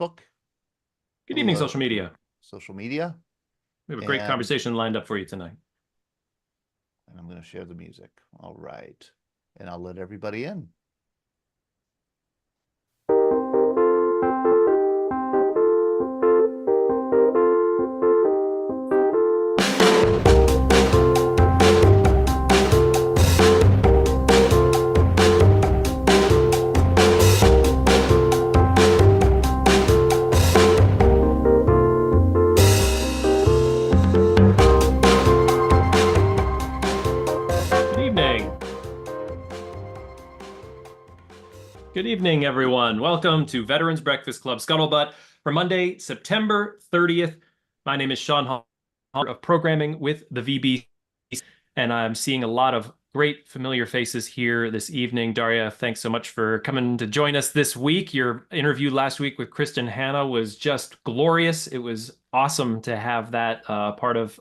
Facebook, Good evening, hello, social media. social media, We have a great and conversation lined up for you tonight. I'm going to share the music. All right. And I'll let everybody in. Good evening. Good evening, everyone. Welcome to Veterans Breakfast Club Scuttlebutt for Monday, September 30th. My name is Sean Hall of programming with the VBC, and I'm seeing a lot of great familiar faces here this evening. Daria, thanks so much for coming to join us this week. Your interview last week with Kristen Hanna was just glorious. It was awesome to have that part of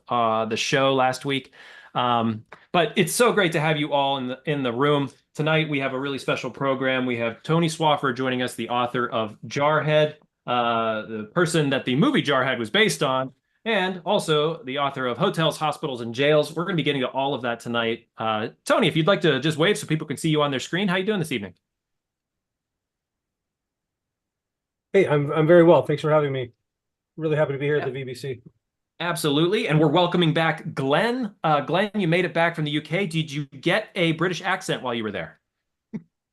the show last week. But it's so great to have you all in the room. Tonight, we have a really special program. We have Tony Swofford joining us, the author of Jarhead, the person that the movie Jarhead was based on, and also the author of Hotels, Hospitals, and Jails. We're going to be getting to all of that tonight. Tony, if you'd like to just wave so people can see you on their screen, how are you doing this evening? Hey, I'm very well. Thanks for having me. Really happy to be here at Yeah. the VBC. Absolutely. And we're welcoming back Glenn. Glenn, you made it back from the UK. Did you get a British accent while you were there?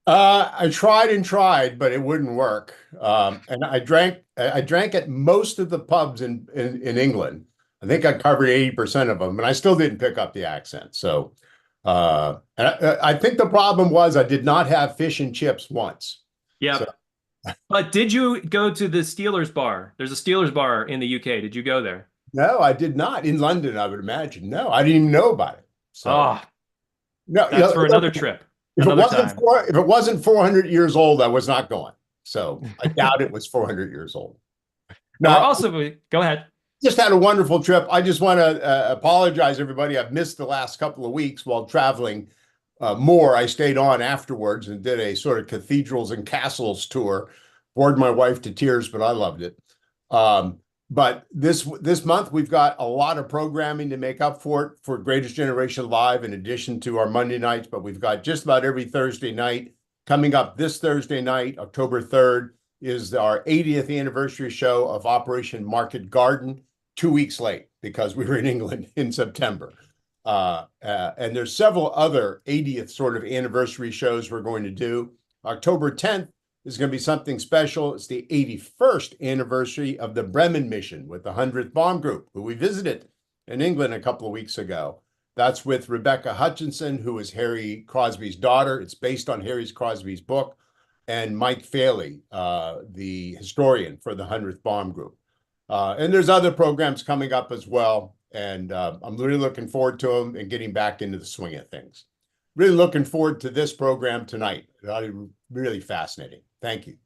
I tried and tried, but it wouldn't work. And I drank at most of the pubs in England. I think I covered 80% of them, and I still didn't pick up the accent. So, and I think the problem was I did not have fish and chips once. Yeah. So, But did you go to the Steelers bar? There's a Steelers bar in the UK. Did you go there? no, I did not. In London, I would imagine. No, I didn't even know about it. So, Oh, no, that's for another trip, if another time. if it wasn't 400 years old, I was not going. So I doubt it was 400 years old. And we're Now, also, go ahead. just had a wonderful trip. I just want to apologize, everybody. I've missed the last couple of weeks while traveling more. I stayed on afterwards and did a sort of cathedrals and castles tour. Bored my wife to tears, but I loved it. But this month, we've got a lot of programming to make up for it for Greatest Generation Live, in addition to our Monday nights. But we've got just about every Thursday night. Coming up this Thursday night, October 3rd, is our 80th anniversary show of Operation Market Garden. 2 weeks late because we were in England in September. And there's several other 80th sort of anniversary shows we're going to do. October 10th is going to be something special. It's the 81st anniversary of the Bremen mission with the 100th Bomb Group, who we visited in England a couple of weeks ago. That's with Rebecca Hutchinson, who is Harry Crosby's daughter. It's based on Harry Crosby's book, and Mike Faley, the historian for the 100th Bomb Group. And there's other programs coming up as well. And I'm really looking forward to them and getting back into the swing of things. Really looking forward to this program tonight. Really fascinating. Thank you.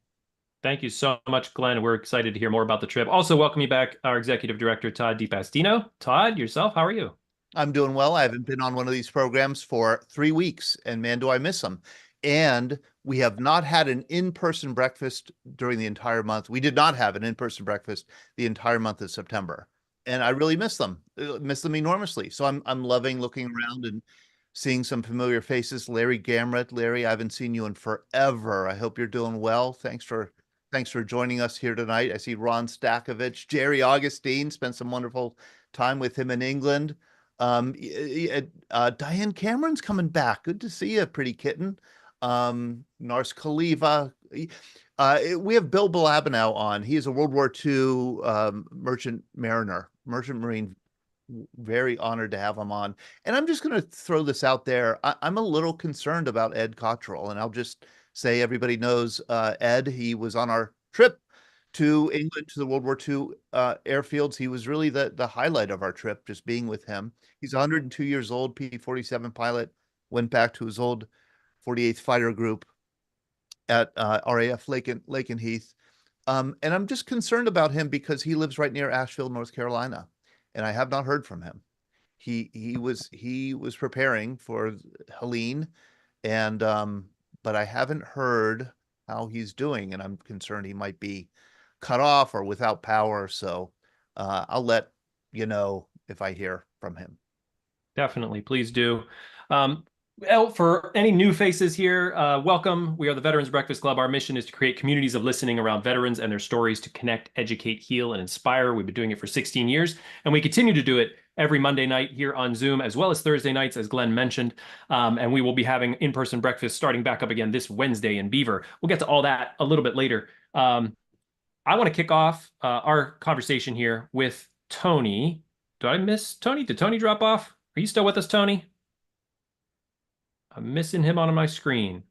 Thank you so much, Glenn. We're excited to hear more about the trip. Also, welcome you back, our executive director, Todd DiPastino. Todd, yourself, how are you? I'm doing well. I haven't been on one of these programs for 3 weeks, and man, do I miss them. And we have not had an in-person breakfast during the entire month. We did not have an in-person breakfast the entire month of September. And I really miss them enormously. So I'm loving looking around and seeing some familiar faces. Larry Gamrett. Larry, I haven't seen you in forever. I hope you're doing well. Thanks for joining us here tonight. I see Ron Stakovich, Jerry Augustine, spent some wonderful time with him in England. Diane Cameron's coming back. Good to see you, pretty kitten. Nars Khalifa. We have Bill Balabanow on. He is a World War II merchant marine. Very honored to have him on. And I'm just going to throw this out there. I'm a little concerned about Ed Cottrell, and I'll just say everybody knows Ed. He was on our trip to England, to the World War II airfields. He was really the highlight of our trip, just being with him. He's 102 years old, P-47 pilot, went back to his old 48th Fighter Group at RAF Lakenheath. And I'm just concerned about him because he lives right near Asheville, North Carolina, and I have not heard from him. He was preparing for Helene, and but I haven't heard how he's doing, and I'm concerned he might be cut off or without power. So I'll let you know if I hear from him. Definitely, please do. For any new faces here, welcome. We are the Veterans Breakfast Club. Our mission is to create communities of listening around veterans and their stories to connect, educate, heal, and inspire. We've been doing it for 16 years, and we continue to do it every Monday night here on Zoom, as well as Thursday nights, as Glenn mentioned. And we will be having in-person breakfast starting back up again this Wednesday in Beaver. We'll get to all that a little bit later. I want to kick off our conversation here with Tony. Did I miss Tony? Did Tony drop off? Are you still with us, Tony? I'm missing him on my screen.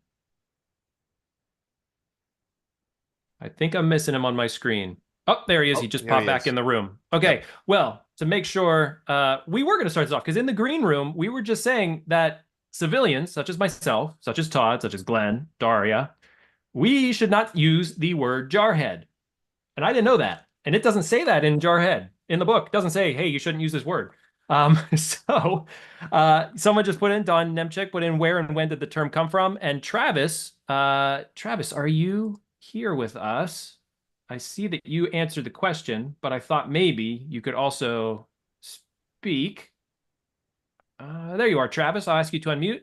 I think I'm missing him on my screen. Oh, there he is. He just popped back in the room. Okay. Yep. Well, to make sure, we were going to start this off because in the green room, we were just saying that civilians, such as myself, such as Todd, such as Glenn, Daria, we should not use the word jarhead. And I didn't know that. And it doesn't say that in Jarhead. In the book, it doesn't say, hey, you shouldn't use this word. Someone just put in, Don Nemchik put in, where and when did the term come from? And Travis, are you here with us? I see that you answered the question, but I thought maybe you could also speak. There you are, Travis. I'll ask you to unmute.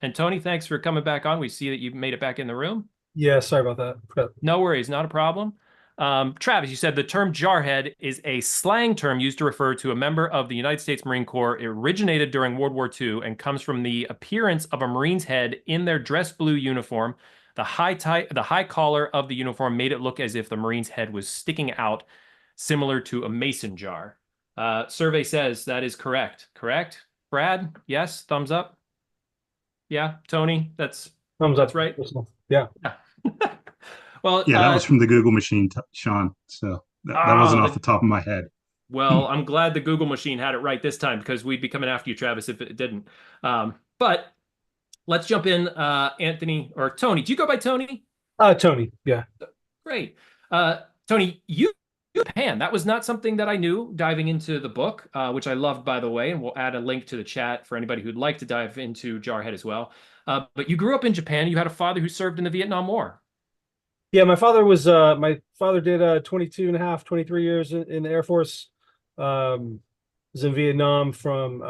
And Tony, thanks for coming back on. We see that you've made it back in the room. Yeah, sorry about that. No worries, not a problem. Travis, you said the term jarhead is a slang term used to refer to a member of the United States Marine Corps. It originated during World War II and comes from the appearance of a Marine's head in their dress blue uniform. The high collar of the uniform made it look as if the Marine's head was sticking out, similar to a mason jar. Survey says that is correct. Correct? Brad? Yes? Thumbs up? Yeah? Tony? That's thumbs up. That's right? Yeah. Well, yeah, that was from the Google machine, Sean. So that wasn't off the top of my head. Well, I'm glad the Google machine had it right this time because we'd be coming after you, Travis, if it didn't. But let's jump in, Anthony or Tony. Do you go by Tony? Tony. Yeah. Great. Tony, you Japan. That was not something that I knew diving into the book, which I loved, by the way, and we'll add a link to the chat for anybody who'd like to dive into Jarhead as well. But you grew up in Japan. You had a father who served in the Vietnam War. Yeah, my father did 22 and a half, 23 years in the Air Force. Was in Vietnam from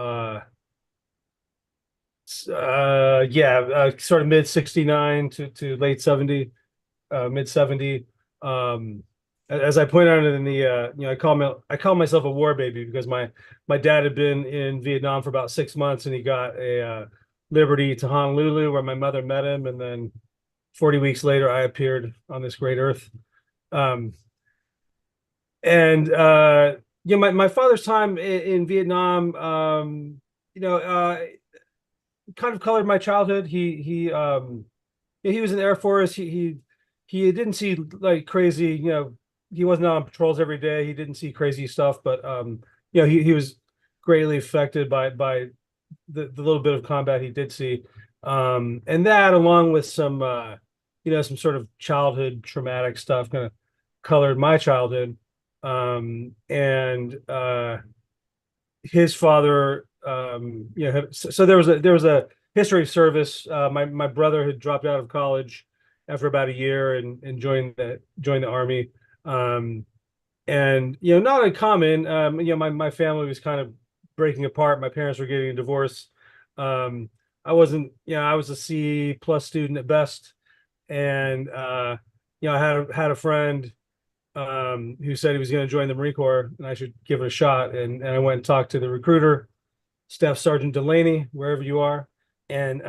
sort of mid 69 to late 70, mid 70. As I pointed out in the I call myself a war baby because my dad had been in Vietnam for about 6 months and he got a liberty to Honolulu where my mother met him, and then 40 weeks later, I appeared on this great earth. My father's time in Vietnam, kind of colored my childhood. He was in the Air Force. He didn't see like crazy, he wasn't on patrols every day. He didn't see crazy stuff, but he was greatly affected by the little bit of combat he did see. And that, along with some some sort of childhood traumatic stuff, kind of colored my childhood. His father, so there was a history of service. My brother had dropped out of college after about a year and joined the Army. Not uncommon. My family was kind of breaking apart. My parents were getting a divorce. I wasn't, I was a C+ student at best. And I had a friend who said he was going to join the Marine Corps and I should give it a shot. And I went and talked to the recruiter, Staff Sergeant Delaney, wherever you are. And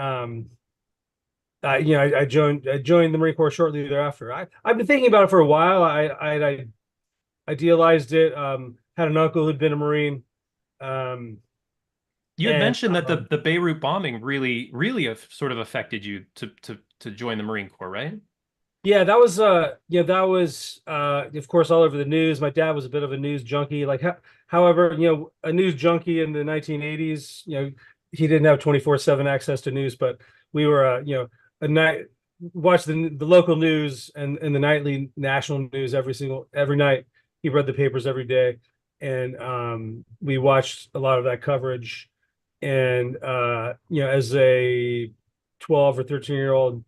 I joined the Marine Corps shortly thereafter. I've been thinking about it for a while. I idealized it. Had an uncle who'd been a Marine. You had mentioned that the Beirut bombing really sort of affected you to join the Marine Corps, right? Yeah, that was of course all over the news. My dad was a bit of a news junkie. However, a news junkie in the 1980s, he didn't have 24/7 access to news, but we were watch the local news and the nightly national news every night. He read the papers every day, and we watched a lot of that coverage. And as a 12 or 13-year-old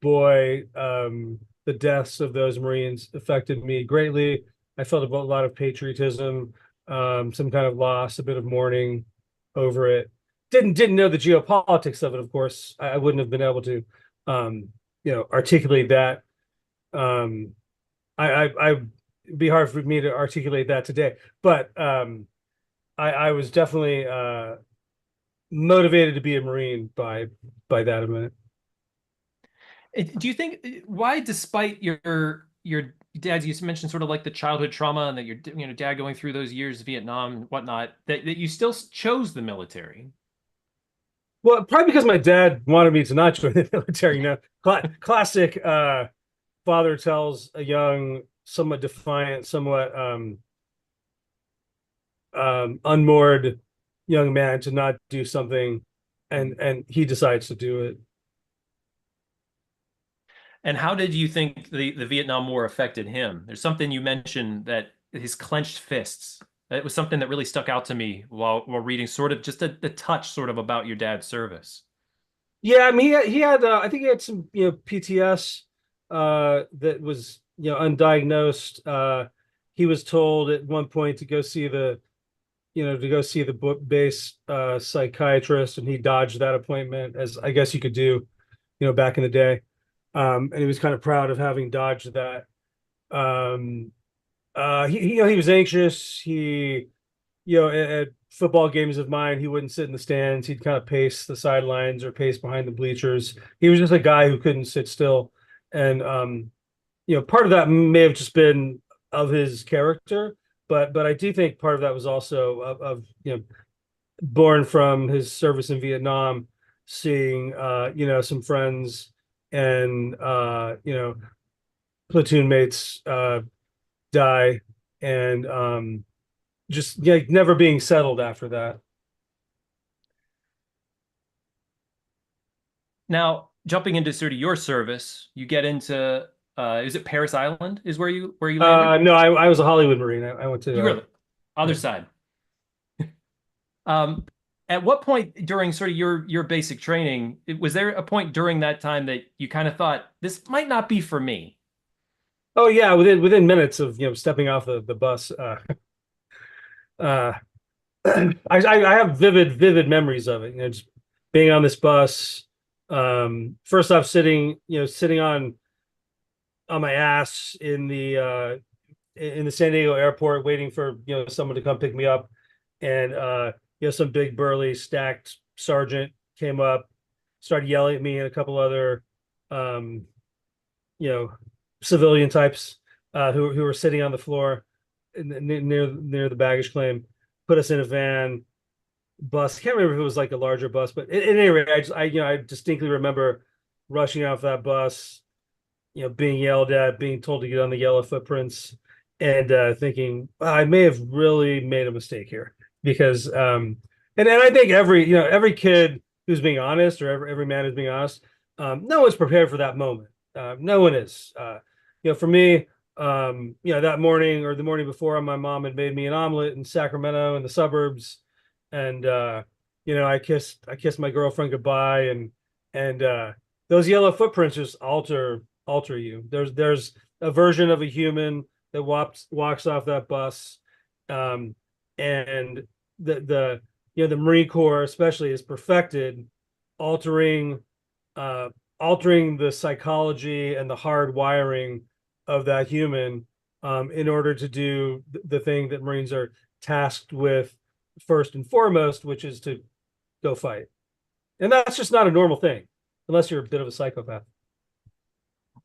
boy, the the deaths of those Marines affected me greatly. I felt a lot of patriotism, some kind of loss, a bit of mourning over it. Didn't know the geopolitics of it, of course. I wouldn't have been able to, articulate that. It'd be hard for me to articulate that today, but I was definitely motivated to be a Marine by that event. Do you think why, despite your dad, you mentioned sort of like the childhood trauma and that your dad going through those years, Vietnam and whatnot, that you still chose the military? Well, probably because my dad wanted me to not join the military. Classic father tells a young, somewhat defiant, somewhat unmoored young man to not do something, and he decides to do it. And how did you think the Vietnam War affected him? There's something you mentioned, that his clenched fists. It was something that really stuck out to me while reading sort of just the touch sort of about your dad's service. Yeah, I mean, he had I think he had some PTS that was undiagnosed. He was told at one point to go see the base psychiatrist, and he dodged that appointment, as I guess you could do, back in the day. And he was kind of proud of having dodged that. He was anxious. At football games of mine, he wouldn't sit in the stands. He'd kind of pace the sidelines or pace behind the bleachers. He was just a guy who couldn't sit still. And part of that may have just been of his character, but I do think part of that was also of born from his service in Vietnam, seeing some friends and platoon mates die, and just never being settled after that. Now, jumping into sort of your service, you get into is it Paris Island is where you landed? No, I was a Hollywood Marine. I went to You were the other side. At what point during sort of your basic training, was there a point during that time that you kind of thought, this might not be for me? Oh yeah, within minutes of stepping off the bus. I have vivid memories of it. Just being on this bus. First off, sitting on my ass in the San Diego airport, waiting for someone to come pick me up, and some big burly stacked sergeant came up, started yelling at me and a couple other civilian types who were sitting on the floor near the baggage claim, put us in a van bus. I can't remember if it was like a larger bus, but at any rate, I distinctly remember rushing off that bus, being yelled at, being told to get on the yellow footprints, and thinking, well, I may have really made a mistake here, because and I think every kid who's being honest, or every man who's being honest, no one's prepared for that moment. No one is. For me, that morning or the morning before, my mom had made me an omelet in Sacramento in the suburbs, and I kissed my girlfriend goodbye, and those yellow footprints just alter you. There's a version of a human that walks off that bus, and the Marine Corps especially is perfected altering the psychology and the hard wiring of that human, in order to do the thing that Marines are tasked with first and foremost, which is to go fight. And that's just not a normal thing, unless you're a bit of a psychopath.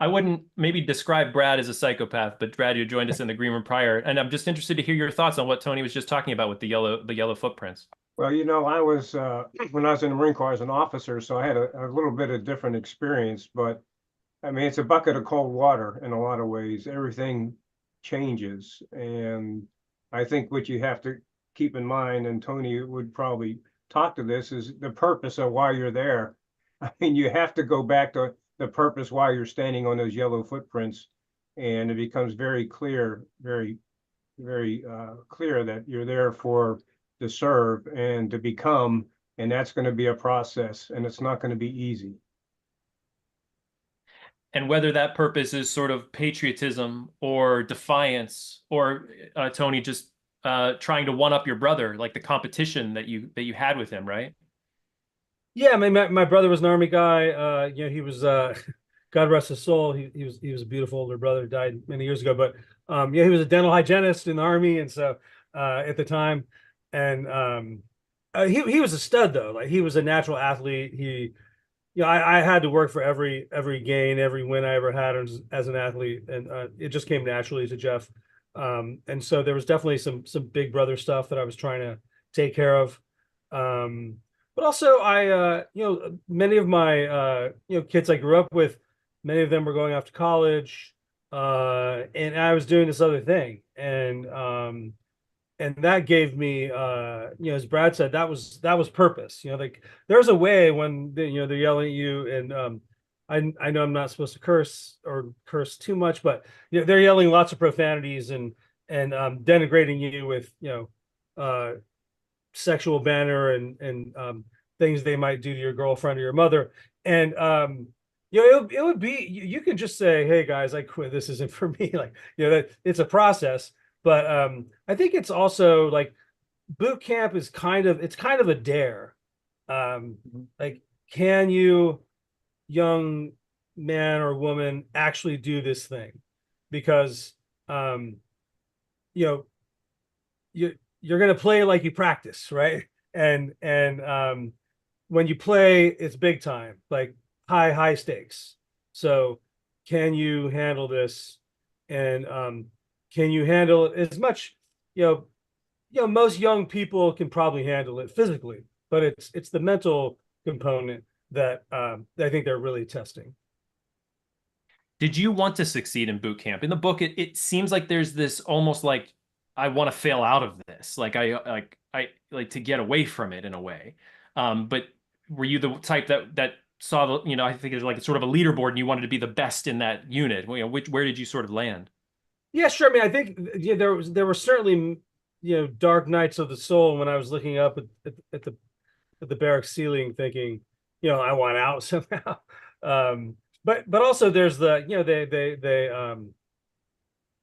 I wouldn't maybe describe Brad as a psychopath, but Brad, you joined us in the green room prior, and I'm just interested to hear your thoughts on what Tony was just talking about with the yellow footprints. Well, I was when I was in the Marine Corps as an officer, so I had a little bit of different experience. But I mean, it's a bucket of cold water in a lot of ways. Everything changes, and I think what you have to keep in mind, and Tony would probably talk to this, is the purpose of why you're there. I mean, you have to go back to the purpose why you're standing on those yellow footprints, and it becomes very clear, very, very clear that you're there to serve and to become, and that's going to be a process, and it's not going to be easy. and whether that purpose is sort of patriotism or defiance or Tony, just trying to one up your brother, like the competition that you had with him, right? Yeah, I mean, my brother was an Army guy. He was God rest his soul. He was a beautiful older brother, died many years ago. But he was a dental hygienist in the Army, and so at the time, and he was a stud though. Like he was a natural athlete. I had to work for every gain, every win I ever had as an athlete, and it just came naturally to Jeff. And so there was definitely some big brother stuff that I was trying to take care of. But also many of my kids I grew up with, many of them were going off to college, and I was doing this other thing, and that gave me as Brad said, that was purpose. Like there's a way when they're yelling at you, and I know I'm not supposed to curse too much, but they're yelling lots of profanities and denigrating you with sexual banter and things they might do to your girlfriend or your mother. And it would be, you can just say, hey guys, I quit, this isn't for me. Like that it's a process. But I think it's also like boot camp is kind of a dare. Like, can you, young man or woman, actually do this thing? Because you're going to play like you practice, right? And when you play, it's big time, like high stakes. So can you handle this? And can you handle it as much? Most young people can probably handle it physically, but it's the mental component that I think they're really testing. Did you want to succeed in boot camp? In the book, it seems like there's this almost like I want to fail out of this, like I like to get away from it in a way. But were you the type that saw the, I think it's like sort of a leaderboard, and you wanted to be the best in that unit? Where did you sort of land? Yeah, sure. I mean, I think there were certainly dark nights of the soul when I was looking up at the barracks ceiling, thinking, I want out somehow. But also there's the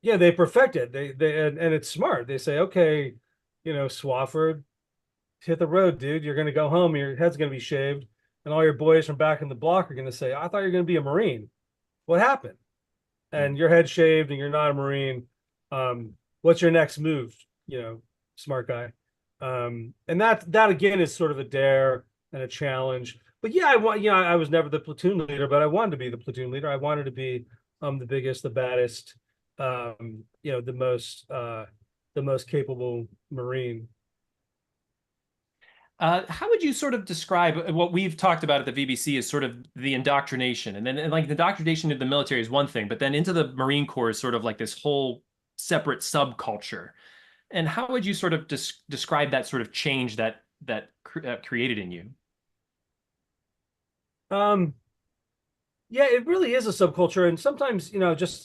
they perfect it. And it's smart. They say, okay, Swofford, hit the road, dude. You're gonna go home. Your head's gonna be shaved, and all your boys from back in the block are gonna say, I thought you were gonna be a Marine. What happened? And your head shaved and you're not a Marine. What's your next move? Smart guy. And that again is sort of a dare and a challenge. But yeah, I was never the platoon leader, but I wanted to be the platoon leader. I wanted to be the biggest, the baddest, the most capable Marine. How would you sort of describe what we've talked about at the VBC as sort of the indoctrination? And like the indoctrination into the military is one thing, but then into the Marine Corps is sort of like this whole separate subculture. And how would you sort of describe that sort of change that created in you? Yeah, it really is a subculture. And sometimes,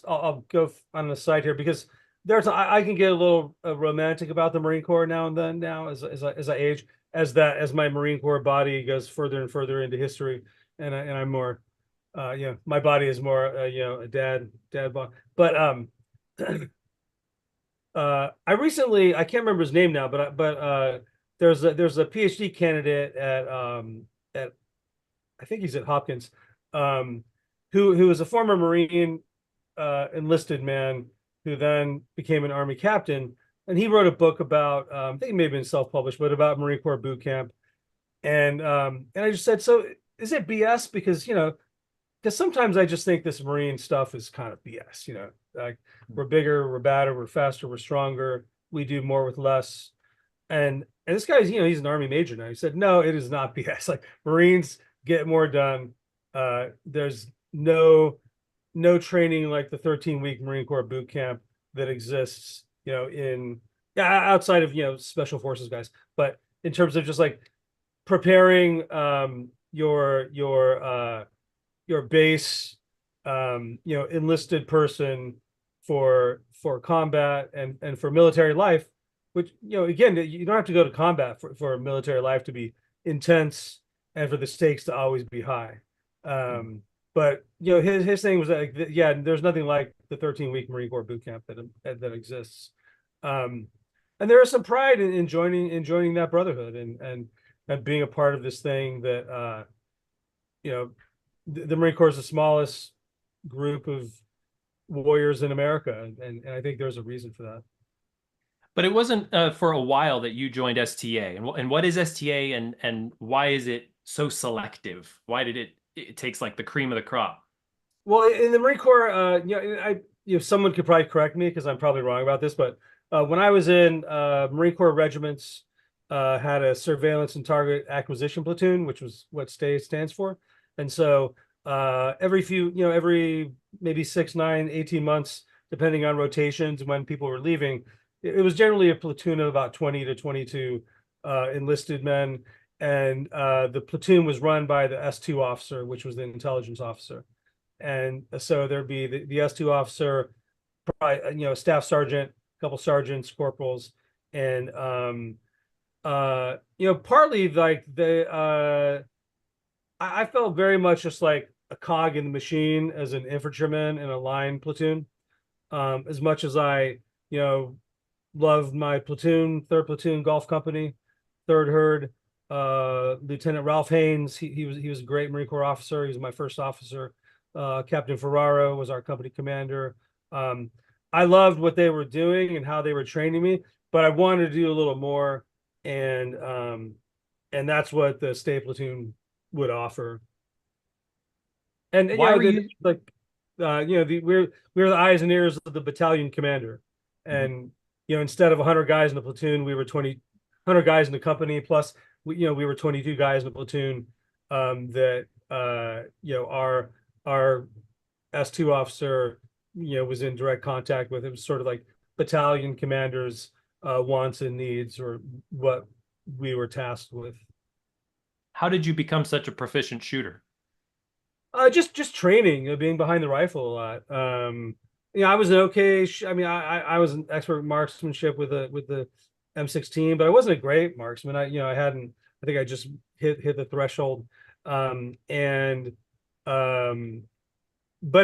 I'll go on the side here because I can get a little romantic about the Marine Corps now and then, now as I age, as my Marine Corps body goes further and further into history, and I'm more, my body is more, a dad bod. But I recently, I can't remember his name now, but there's a PhD candidate at I think he's at Hopkins, who was a former Marine enlisted man who then became an Army captain. And he wrote a book about, I think it may have been self-published, but about Marine Corps boot camp. And I just said, so is it BS? Because, because sometimes I just think this Marine stuff is kind of BS, like we're bigger, we're badder, we're faster, we're stronger, we do more with less. And this guy's, he's an Army major now. He said, no, it is not BS. Like Marines get more done. There's no training like the 13-week Marine Corps boot camp that exists, outside of, special forces guys, but in terms of just like preparing your base, enlisted person for combat and for military life, which, again, you don't have to go to combat for military life to be intense and for the stakes to always be high. And but his thing was like, yeah, there's nothing like the 13-week Marine Corps boot camp that exists. And there is some pride in joining that brotherhood and being a part of this thing that the Marine Corps is the smallest group of warriors in America, and I think there's a reason for that. But it wasn't for a while that you joined STA. And what is STA, and why is it so selective? Why did it takes like the cream of the crop? Well, in the Marine Corps, someone could probably correct me because I'm probably wrong about this, but when I was in Marine Corps regiments, had a surveillance and target acquisition platoon, which was what STA stands for. And so every maybe 6, 9, 18 months, depending on rotations when people were leaving, it was generally a platoon of about 20 to 22 enlisted men. And the platoon was run by the S2 officer, which was the intelligence officer. And so there'd be the S2 officer, probably, a staff sergeant, a couple sergeants, corporals, and partly like I felt very much just like a cog in the machine as an infantryman in a line platoon. As much as I, loved my platoon, 3rd Platoon Golf Company, 3rd Herd, Lieutenant Ralph Haynes. He was a great Marine Corps officer. He was my first officer. Captain Ferraro was our company commander. I loved what they were doing and how they were training me, but I wanted to do a little more, and that's what the state platoon would offer. And Why were you like, we're the eyes and ears of the battalion commander, and instead of 100 guys in the platoon, we were 100 guys in the company, plus we were 22 guys in the platoon. That our S2 officer was in direct contact with. It was sort of like battalion commanders' wants and needs, or what we were tasked with. How did you become such a proficient shooter? Just training, being behind the rifle a lot. I was an okay. I was an expert marksmanship with the M16, but I wasn't a great marksman. I think I just hit the threshold. But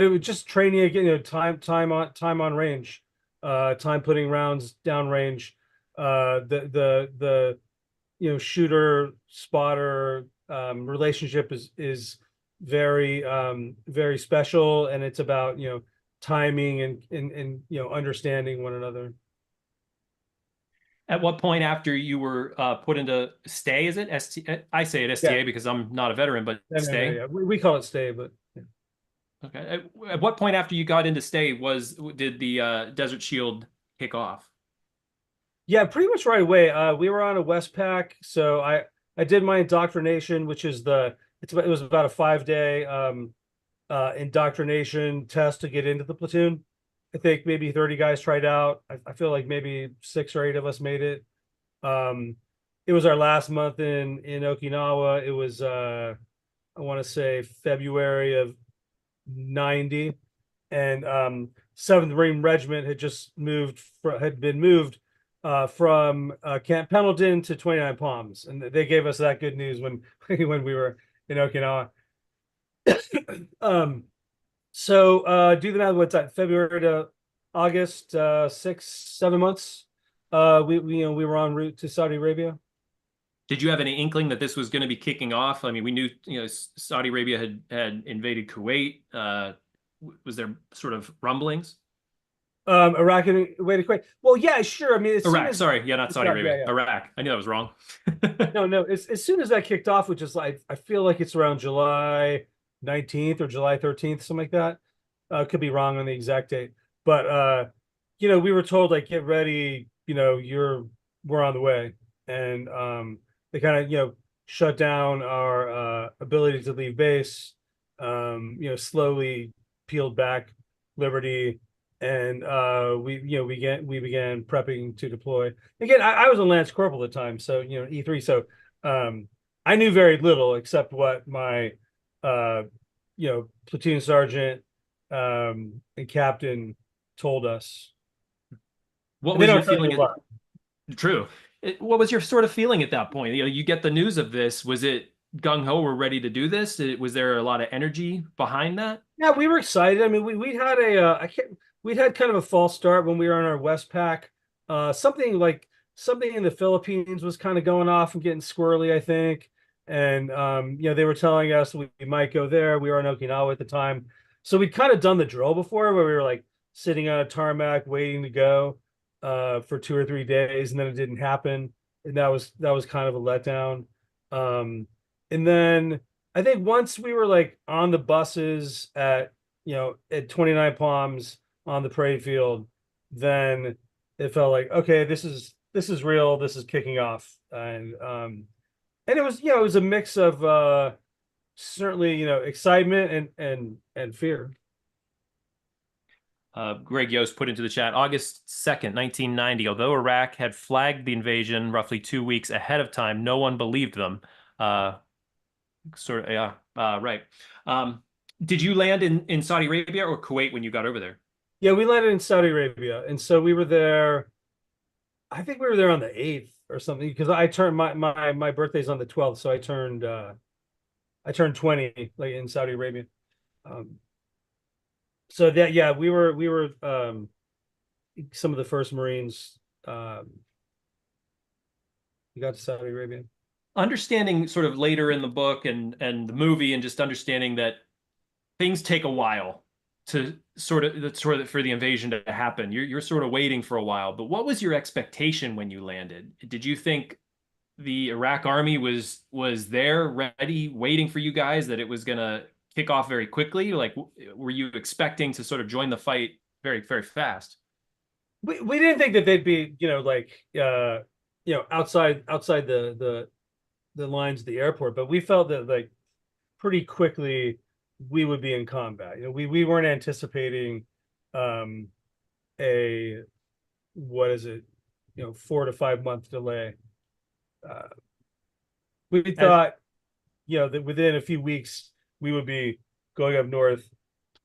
it was just training again. Time on range, time putting rounds down range. The shooter spotter relationship is very very special, and it's about timing and understanding one another. At what point after you were put into stay, is it ST? I say it STA because I'm not a veteran, but stay. Yeah. We call it stay, but yeah. Okay. At what point after you got into stay did the Desert Shield kick off? Yeah, pretty much right away. We were on a Westpac, so I did my indoctrination, which is it was about a 5-day indoctrination test to get into the platoon. I think maybe 30 guys tried out. I feel like maybe 6 or 8 of us made it. It was our last month in Okinawa. It was I want to say February of 90, and 7th Marine Regiment had been moved from Camp Pendleton to 29 Palms, and they gave us that good news when we were in Okinawa. So do the math. What's that? February to August, 6-7 months. We were en route to Saudi Arabia. Did you have any inkling that this was going to be kicking off? I mean, we knew Saudi Arabia had invaded Kuwait. Was there sort of rumblings? Iraq invaded Kuwait. Well, yeah, sure. I mean, Iraq. Sorry, yeah, not Saudi Arabia. Yeah. Iraq. I knew that was wrong. No. As soon as that kicked off, which is like, I feel like it's around July 19th or July 13th, something like that. Could be wrong on the exact date, but we were told, like, get ready. We're on the way, and they kind of shut down our ability to leave base. Slowly peeled back Liberty, and we began prepping to deploy. Again, I was a Lance Corporal at the time, so E3. So I knew very little except what my platoon sergeant and captain told us. What was your feeling? True. What was your sort of feeling at that point? You get the news of this. Was it gung-ho, we're ready to do this? Was there a lot of energy behind that? Yeah, we were excited. I mean, we had we'd had kind of a false start when we were on our Westpac. Something in the Philippines was kind of going off and getting squirrely, I think. And they were telling us we might go there. We were in Okinawa at the time, so we'd kind of done the drill before, where we were like sitting on a tarmac waiting to go for 2 or 3 days, and then it didn't happen, and that was kind of a letdown. And then I think once we were like on the buses at 29 Palms on the parade field, then it felt like, okay, this is real. This is kicking off. And it was a mix of certainly, excitement and fear. Greg Yost put into the chat, August 2nd, 1990, although Iraq had flagged the invasion roughly 2 weeks ahead of time, no one believed them. Right. Did you land in Saudi Arabia or Kuwait when you got over there? Yeah, we landed in Saudi Arabia, and so we were there. I think we were there on the 8th or something, because I turned my birthday's on the 12th, so I turned 20 like in Saudi Arabia. So that, yeah, we were some of the first Marines. We got to Saudi Arabia. Understanding sort of later in the book and the movie, and just understanding that things take a while to sort of for the invasion to happen. You're sort of waiting for a while, but what was your expectation when you landed? Did you think the Iraq army was there, ready, waiting for you guys, that it was gonna kick off very quickly? Like, were you expecting to sort of join the fight very, very fast? We didn't think that they'd be, outside the lines of the airport, but we felt that like pretty quickly we would be in combat. We weren't anticipating a 4 to 5 month delay. We thought, that within a few weeks we would be going up north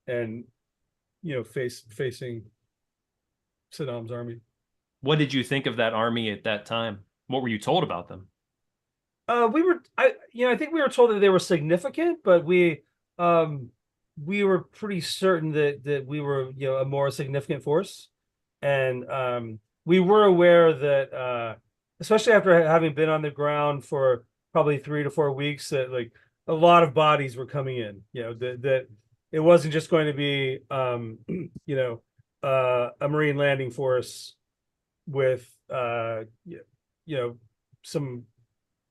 and facing Saddam's army. What did you think of that army at that time? What were you told about them? I think we were told that they were significant, but we were pretty certain that we were, a more significant force. And we were aware that, especially after having been on the ground for probably 3 to 4 weeks, that like a lot of bodies were coming in, that it wasn't just going to be, a Marine landing force with, some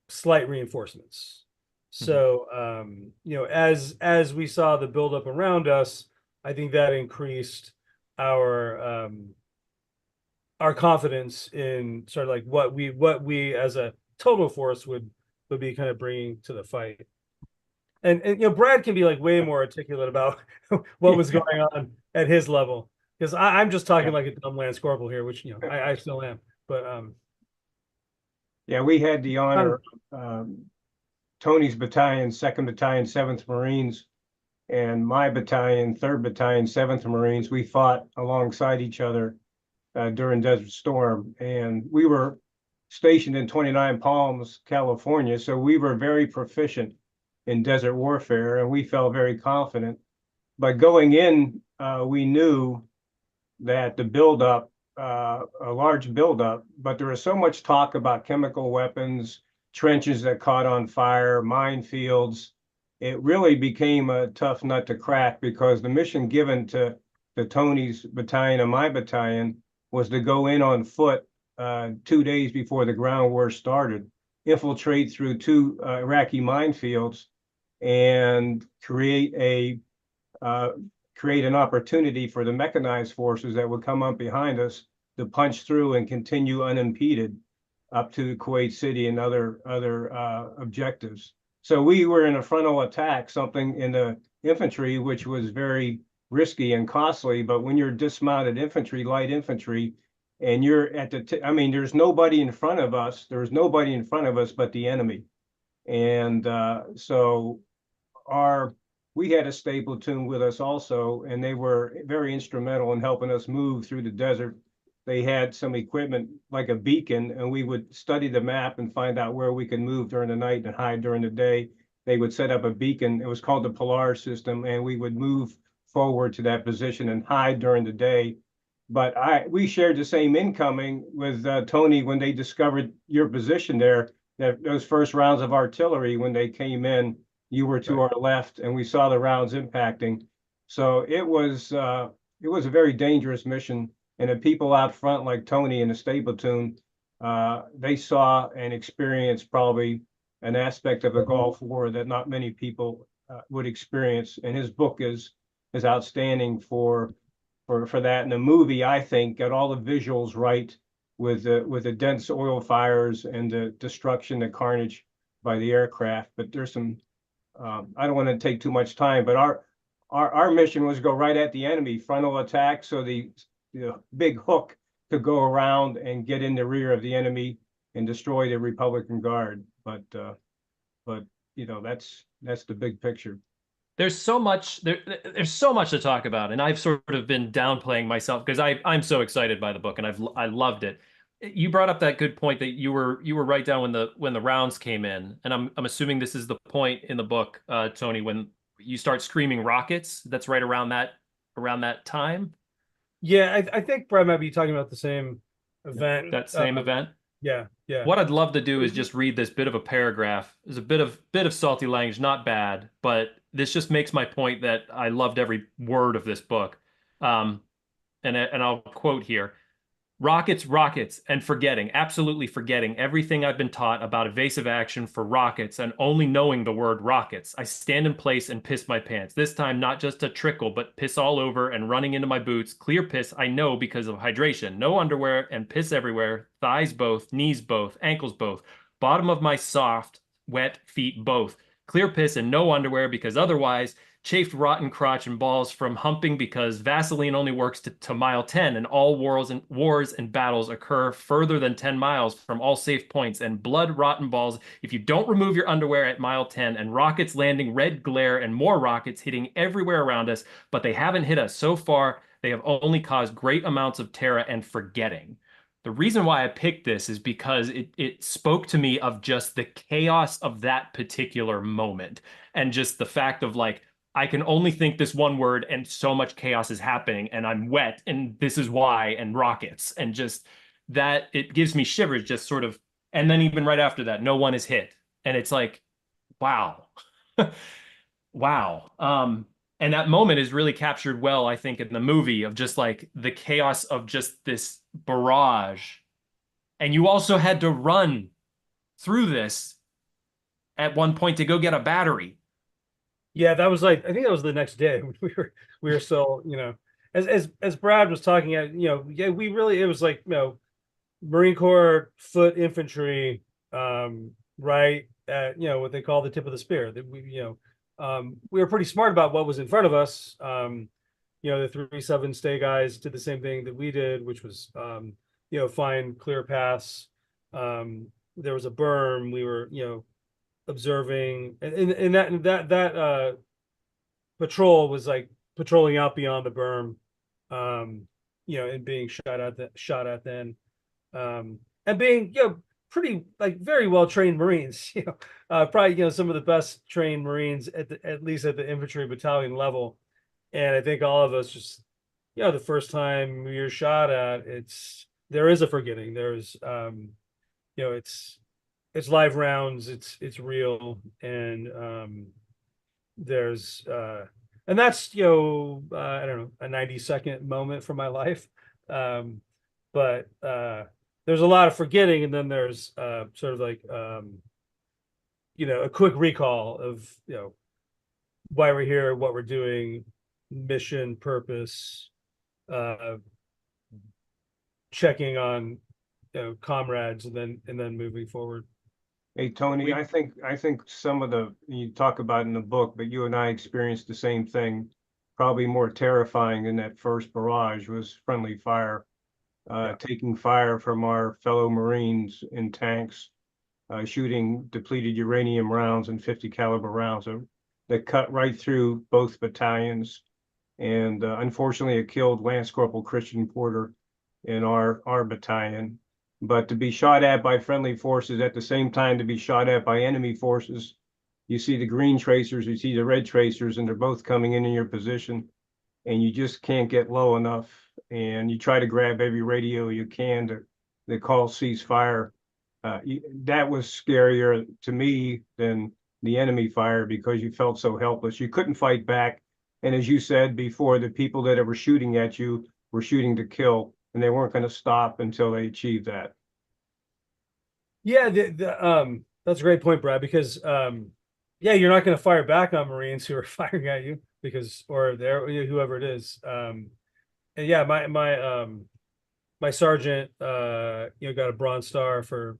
slight reinforcements. So, as we saw the buildup around us, I think that increased our confidence in sort of like what we as a total force would be kind of bringing to the fight. And Brad can be like way more articulate about what was going on at his level, because I'm just talking like a dumb Lance Corporal here, which I still am. But yeah, we had the honor Tony's battalion, 2nd Battalion, 7th Marines, and my battalion, 3rd Battalion, 7th Marines. We fought alongside each other during Desert Storm, and we were stationed in 29 Palms, California, so we were very proficient in desert warfare, and we felt very confident. But going in, we knew that the buildup, a large buildup, but there was so much talk about chemical weapons, trenches that caught on fire, minefields. It really became a tough nut to crack, because the mission given to Tony's battalion and my battalion was to go in on foot 2 days before the ground war started, infiltrate through 2 Iraqi minefields, and create an opportunity for the mechanized forces that would come up behind us to punch through and continue unimpeded up to Kuwait City and other objectives. So we were in a frontal attack, something in the infantry, which was very risky and costly. But when you're dismounted infantry, light infantry, and you're at there's nobody in front of us. There was nobody in front of us but the enemy. And so we had a stay platoon with us also, and they were very instrumental in helping us move through the desert. They had some equipment like a beacon, and we would study the map and find out where we could move during the night and hide during the day. they would set up a beacon. It was called the Polar system, and we would move forward to that position and hide during the day. But we shared the same incoming with Tony when they discovered your position there. That those first rounds of artillery, when they came in, you were to our left, and we saw the rounds impacting. So it was a very dangerous mission. And the people out front, like Tony in the stay platoon, they saw and experienced probably an aspect of the Gulf War that not many people would experience. And his book is outstanding for that. And the movie, I think, got all the visuals right with the dense oil fires and the destruction, the carnage by the aircraft. But there's some, I don't want to take too much time, but our mission was go right at the enemy, frontal attack, so the big hook could go around and get in the rear of the enemy and destroy the Republican Guard. But you know, that's the big picture. There's so much there's so much to talk about, and I've sort of been downplaying myself because I'm so excited by the book, and I loved it. You brought up that good point that you were right down when the rounds came in, and I'm assuming this is the point in the book, Tony, when you start screaming rockets. That's right around that time. Yeah, I think Brad might be talking about the same event. That same event. Yeah. What I'd love to do is just read this bit of a paragraph. There's a bit of salty language, not bad, but this just makes my point that I loved every word of this book. And I'll quote here. Rockets, rockets, and forgetting, absolutely forgetting everything I've been taught about evasive action for rockets and only knowing the word rockets. I stand in place and piss my pants. This time, not just a trickle, but piss all over and running into my boots. Clear piss, I know because of hydration. No underwear and piss everywhere. Thighs both, knees both, ankles both. Bottom of my soft, wet feet both. Clear piss and no underwear because otherwise chafed rotten crotch and balls from humping because Vaseline only works to mile 10 and all wars and battles occur further than 10 miles from all safe points and blood rotten balls if you don't remove your underwear at mile 10 and rockets landing red glare and more rockets hitting everywhere around us, but they haven't hit us so far. They have only caused great amounts of terror and forgetting. The reason why I picked this is because it spoke to me of just the chaos of that particular moment and just the fact of like, I can only think this one word and so much chaos is happening and I'm wet and this is why and rockets and just that it gives me shivers just sort of. And then even right after that, no one is hit. And it's like, wow. Wow. And that moment is really captured well, I think, in the movie of just like the chaos of just this barrage. And you also had to run through this at one point to go get a battery. Yeah, that was like, I think that was the next day. We were still, you know, as Brad was talking at, you know, yeah, it was like, you know, Marine Corps foot infantry, right at, you know, what they call the tip of the spear. That we were pretty smart about what was in front of us. You know, the 3-7 stay guys did the same thing that we did, which was, you know, find clear paths. There was a berm. We were, you know, observing, and that patrol was like patrolling out beyond the berm, you know, and being shot at then, and being, you know, pretty like very well trained Marines, you know, probably, you know, some of the best trained Marines at least at the infantry battalion level. And I think all of us just, you know, the first time you're shot at, there is a forgetting. There's, you know, it's live rounds, it's real, and there's and that's, you know, I don't know, a 90-second moment from my life, but there's a lot of forgetting, and then there's sort of like you know, a quick recall of, you know, why we're here, what we're doing, mission, purpose, checking on, you know, comrades, and then moving forward. Hey, Tony, I think some of you talk about in the book, but you and I experienced the same thing. Probably more terrifying than that first barrage was friendly fire, taking fire from our fellow Marines in tanks, shooting depleted uranium rounds and 50 caliber rounds that cut right through both battalions. And unfortunately, it killed Lance Corporal Christian Porter in our battalion. But to be shot at by friendly forces, at the same time to be shot at by enemy forces, you see the green tracers, you see the red tracers, and they're both coming in your position, and you just can't get low enough. And you try to grab every radio you can to call ceasefire. That was scarier to me than the enemy fire, because you felt so helpless. You couldn't fight back. And as you said before, the people that were shooting at you were shooting to kill, and they weren't going to stop until they achieved that. Yeah, that's a great point, Brad, because yeah, you're not going to fire back on Marines who are firing at you, because, or there, whoever it is. And yeah, my sergeant, got a Bronze Star for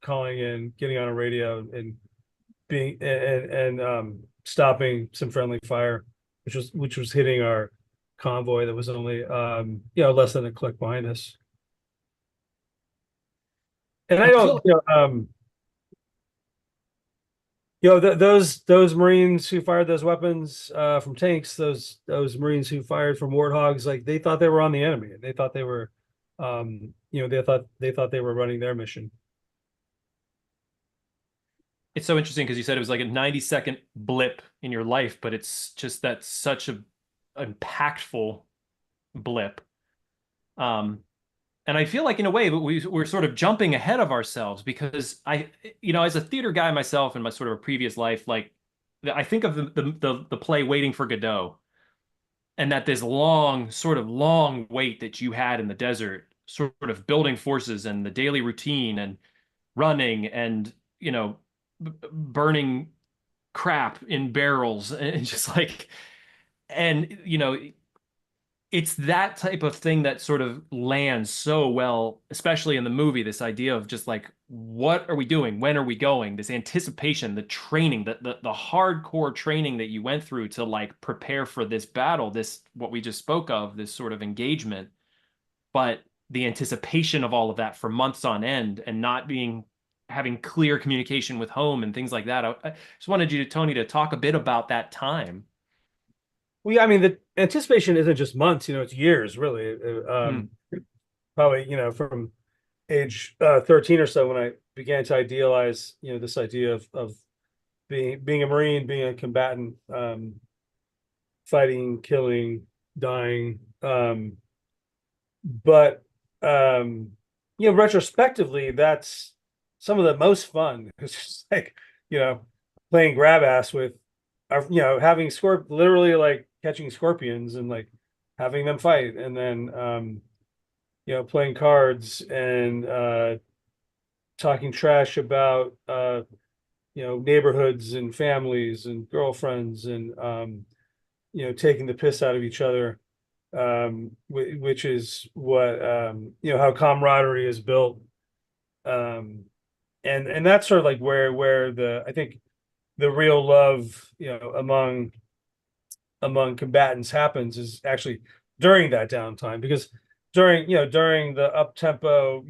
calling in, getting on a radio, and being and stopping some friendly fire, which was hitting our convoy that was only less than a click behind us. And I don't, those Marines who fired those weapons from tanks, those Marines who fired from warthogs, like, they thought they were on the enemy. They thought they were, they thought they were running their mission. It's so interesting because you said it was like a 90-second blip in your life, but it's just that such a impactful blip. And I feel like, in a way, we're sort of jumping ahead of ourselves, because as a theater guy myself in my sort of a previous life, like, I think of the play Waiting for Godot, and that this long wait that you had in the desert, sort of building forces, and the daily routine, and running, and burning crap in barrels, and just like, and it's that type of thing that sort of lands so well, especially in the movie, this idea of just like, what are we doing? When are we going? This anticipation, the training, the hardcore training that you went through to like prepare for this battle, this, what we just spoke of, this sort of engagement, but the anticipation of all of that for months on end, and not having clear communication with home and things like that. I just wanted you, Tony, to talk a bit about that time. Well, yeah, I mean, the anticipation isn't just months, it's years, really. Probably, from age 13 or so, when I began to idealize, this idea of being a Marine, being a combatant, fighting, killing, dying. But retrospectively, that's some of the most fun. It's just like, playing grab ass with, having literally like catching scorpions and like having them fight, and then playing cards and talking trash about neighborhoods and families and girlfriends, and taking the piss out of each other, which is what how camaraderie is built, and that's sort of like where I think the real love among combatants happens, is actually during that downtime, because during the up tempo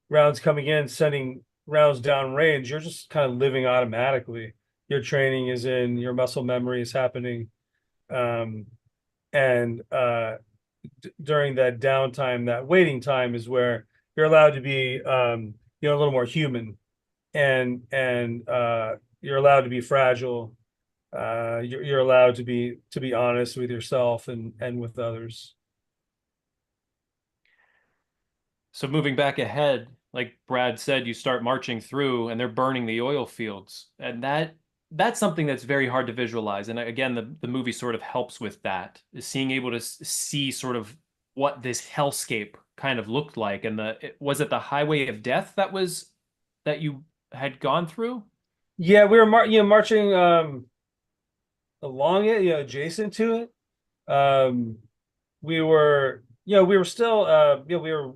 rounds coming in, sending rounds down range, you're just kind of living automatically. Your training is in, your muscle memory is happening, and during that downtime, that waiting time, is where you're allowed to be a little more human, and you're allowed to be fragile. You're allowed to be honest with yourself and with others. So moving back ahead, like Brad said, you start marching through, and they're burning the oil fields, and that's something that's very hard to visualize. And again, the movie sort of helps with that, is seeing able to see sort of what this hellscape kind of looked like. And was it the highway of death that you had gone through? Yeah, we were marching along it, adjacent to it. We were still we were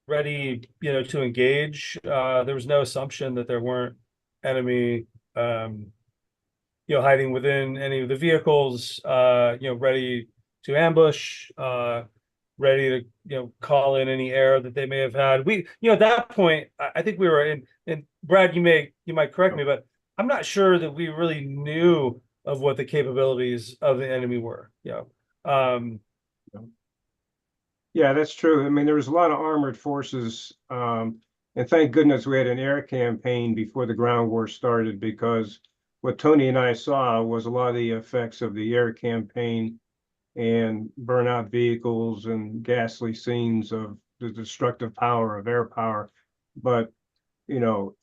ready, to engage. There was no assumption that there weren't enemy hiding within any of the vehicles, ready to ambush, ready to call in any error that they may have had. We, at that point, I think we were in, and Brad, you might correct me, but I'm not sure that we really knew of what the capabilities of the enemy were. Yeah, that's true. I mean, there was a lot of armored forces And thank goodness we had an air campaign before the ground war started, because what Tony and I saw was a lot of the effects of the air campaign and burnout vehicles and ghastly scenes of the destructive power of air power. But, you know,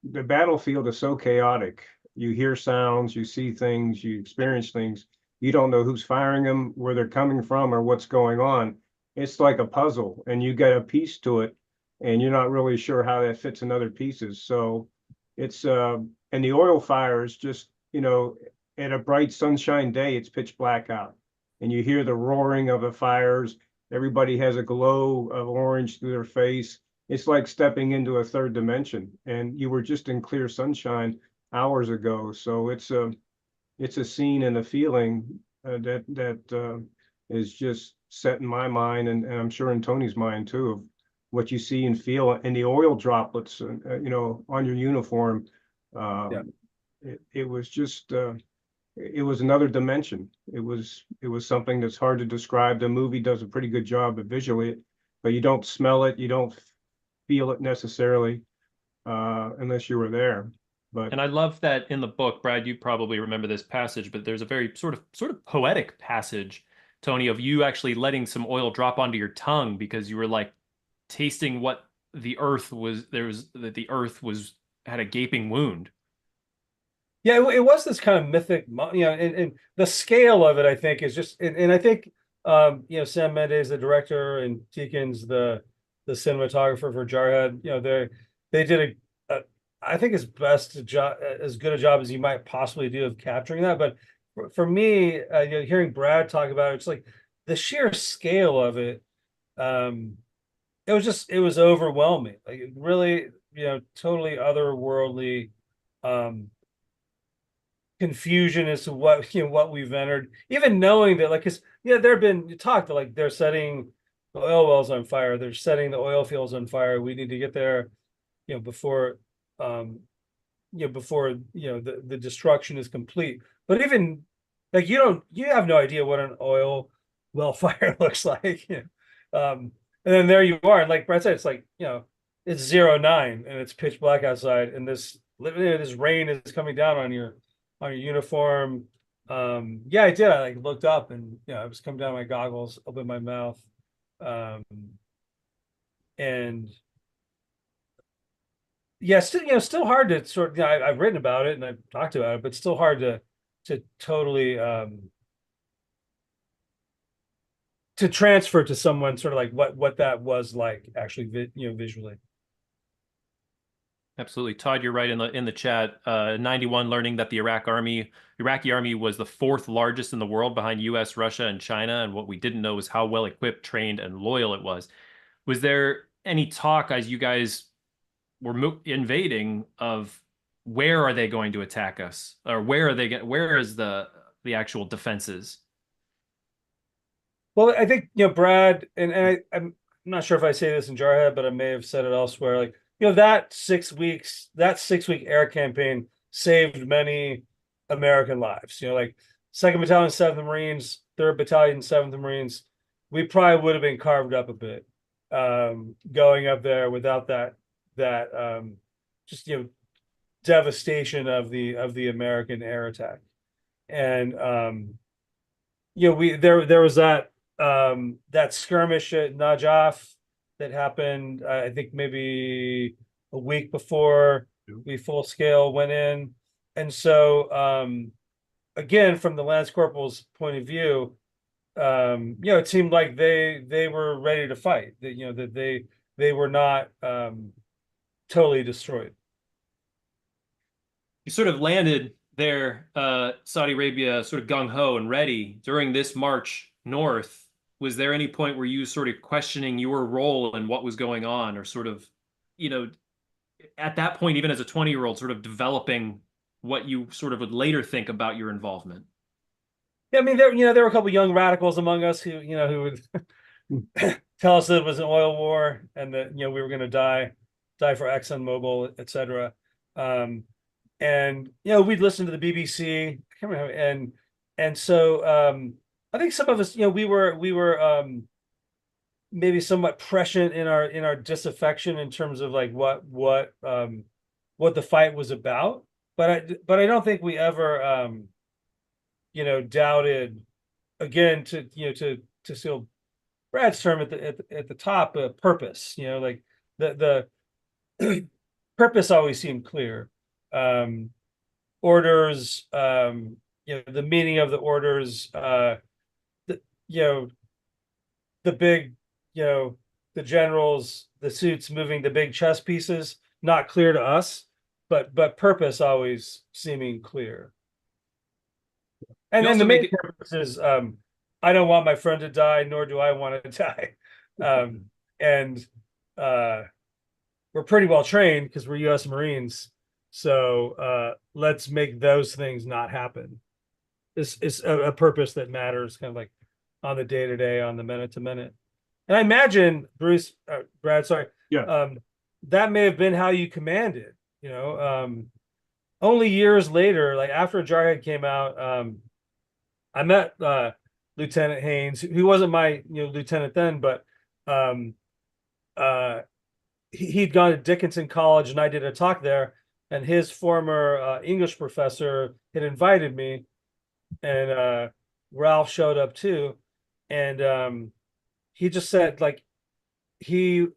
the battlefield is so chaotic. You hear sounds, you see things, you experience things. You don't know who's firing them, where they're coming from, or what's going on. It's like a puzzle, and you get a piece to it, and you're not really sure how that fits in other pieces. So it's and the oil fires, just, you know, at a bright sunshine day, it's pitch black out, and you hear the roaring of the fires. Everybody has a glow of orange through their face. It's like stepping into a third dimension, and you were just in clear sunshine hours ago. So it's a scene and a feeling that is just set in my mind, and I'm sure in Tony's mind too, of what you see and feel, and the oil droplets, you know, on your uniform. Yeah. It was just it was another dimension. It was something that's hard to describe. The movie does a pretty good job of visually it, but you don't smell it, you don't feel it necessarily unless you were there. But And I love that in the book, Brad, you probably remember this passage, but there's a very sort of poetic passage, Tony, of you actually letting some oil drop onto your tongue because you were like tasting what the earth was. That the earth was had a gaping wound. Yeah, it was this kind of mythic, you know, and the scale of it, I think, is just, and I think, you know, Sam Mendes, the director, and Deakins, the cinematographer for Jarhead, you know, they did I think as best a job, as good a job as you might possibly do of capturing that. But for me, you know, hearing Brad talk about it, it's like the sheer scale of it. It was overwhelming. Like it really, you know, totally otherworldly. Confusion as to what, you know, what we've entered, even knowing that, like, because yeah, there have been, you talked to, like, they're setting the oil wells on fire, they're setting the oil fields on fire, we need to get there, you know, before before, you know, the destruction is complete. But even like you have no idea what an oil well fire looks like, you know? And then there you are, and like Brett said, it's like, you know, it's 09 and it's pitch black outside, and this rain is coming down on your uniform. Yeah, I did. I like looked up, and you know, I was coming down my goggles, opened my mouth, and yeah, still, you know, still hard to sort of, you know, I've written about it and I've talked about it, but still hard to totally to transfer to someone sort of like what that was like actually, you know, visually. Absolutely. Todd, you're right in the chat. 91 learning that the Iraqi army was the fourth largest in the world behind US, Russia, and China. And what we didn't know was how well equipped, trained, and loyal it was. Was there any talk as you guys were invading of where are they going to attack us? Or where is the actual defenses? Well, I think, you know, Brad, I'm not sure if I say this in Jarhead, but I may have said it elsewhere. Like, you know, that 6 week air campaign saved many American lives. You know, like 2nd Battalion, 7th Marines, 3rd Battalion, 7th Marines, we probably would have been carved up a bit going up there without that just, you know, devastation of the American air attack. And you know, there was that skirmish at Najaf that happened, I think maybe a week before we full scale went in. And so again, from the Lance Corporal's point of view, you know, it seemed like they were ready to fight, that, you know, that they were not totally destroyed. You sort of landed there, Saudi Arabia, sort of gung-ho and ready during this march north. Was there any point where you sort of questioning your role and what was going on, or sort of, you know, at that point, even as a 20-year-old, sort of developing what you sort of would later think about your involvement? Yeah, I mean, there were a couple of young radicals among us who, you know, who would tell us that it was an oil war and that, you know, we were going to die for ExxonMobil, et cetera. And you know, we'd listen to the BBC, I can't remember, and so I think some of us, you know, we were maybe somewhat prescient in our disaffection in terms of like what the fight was about. But I don't think we ever doubted, again, to steal Brad's term at the top, purpose. Like the purpose always seemed clear. Orders, the meaning of the orders, the big, the generals, the suits moving the big chess pieces, not clear to us, but purpose always seeming clear. And then the main purpose is, I don't want my friend to die, nor do I want to die. And we're pretty well trained because we're U.S. Marines. So let's make those things not happen. This is a purpose that matters, kind of like on the day to day, on the minute to minute. And I imagine, Brad, sorry, that may have been how you commanded. Only years later, like after Jarhead came out, I met Lieutenant Haynes, who wasn't my lieutenant then, but he'd gone to Dickinson College, and I did a talk there, and his former English professor had invited me, and Ralph showed up too, and he just said, like, he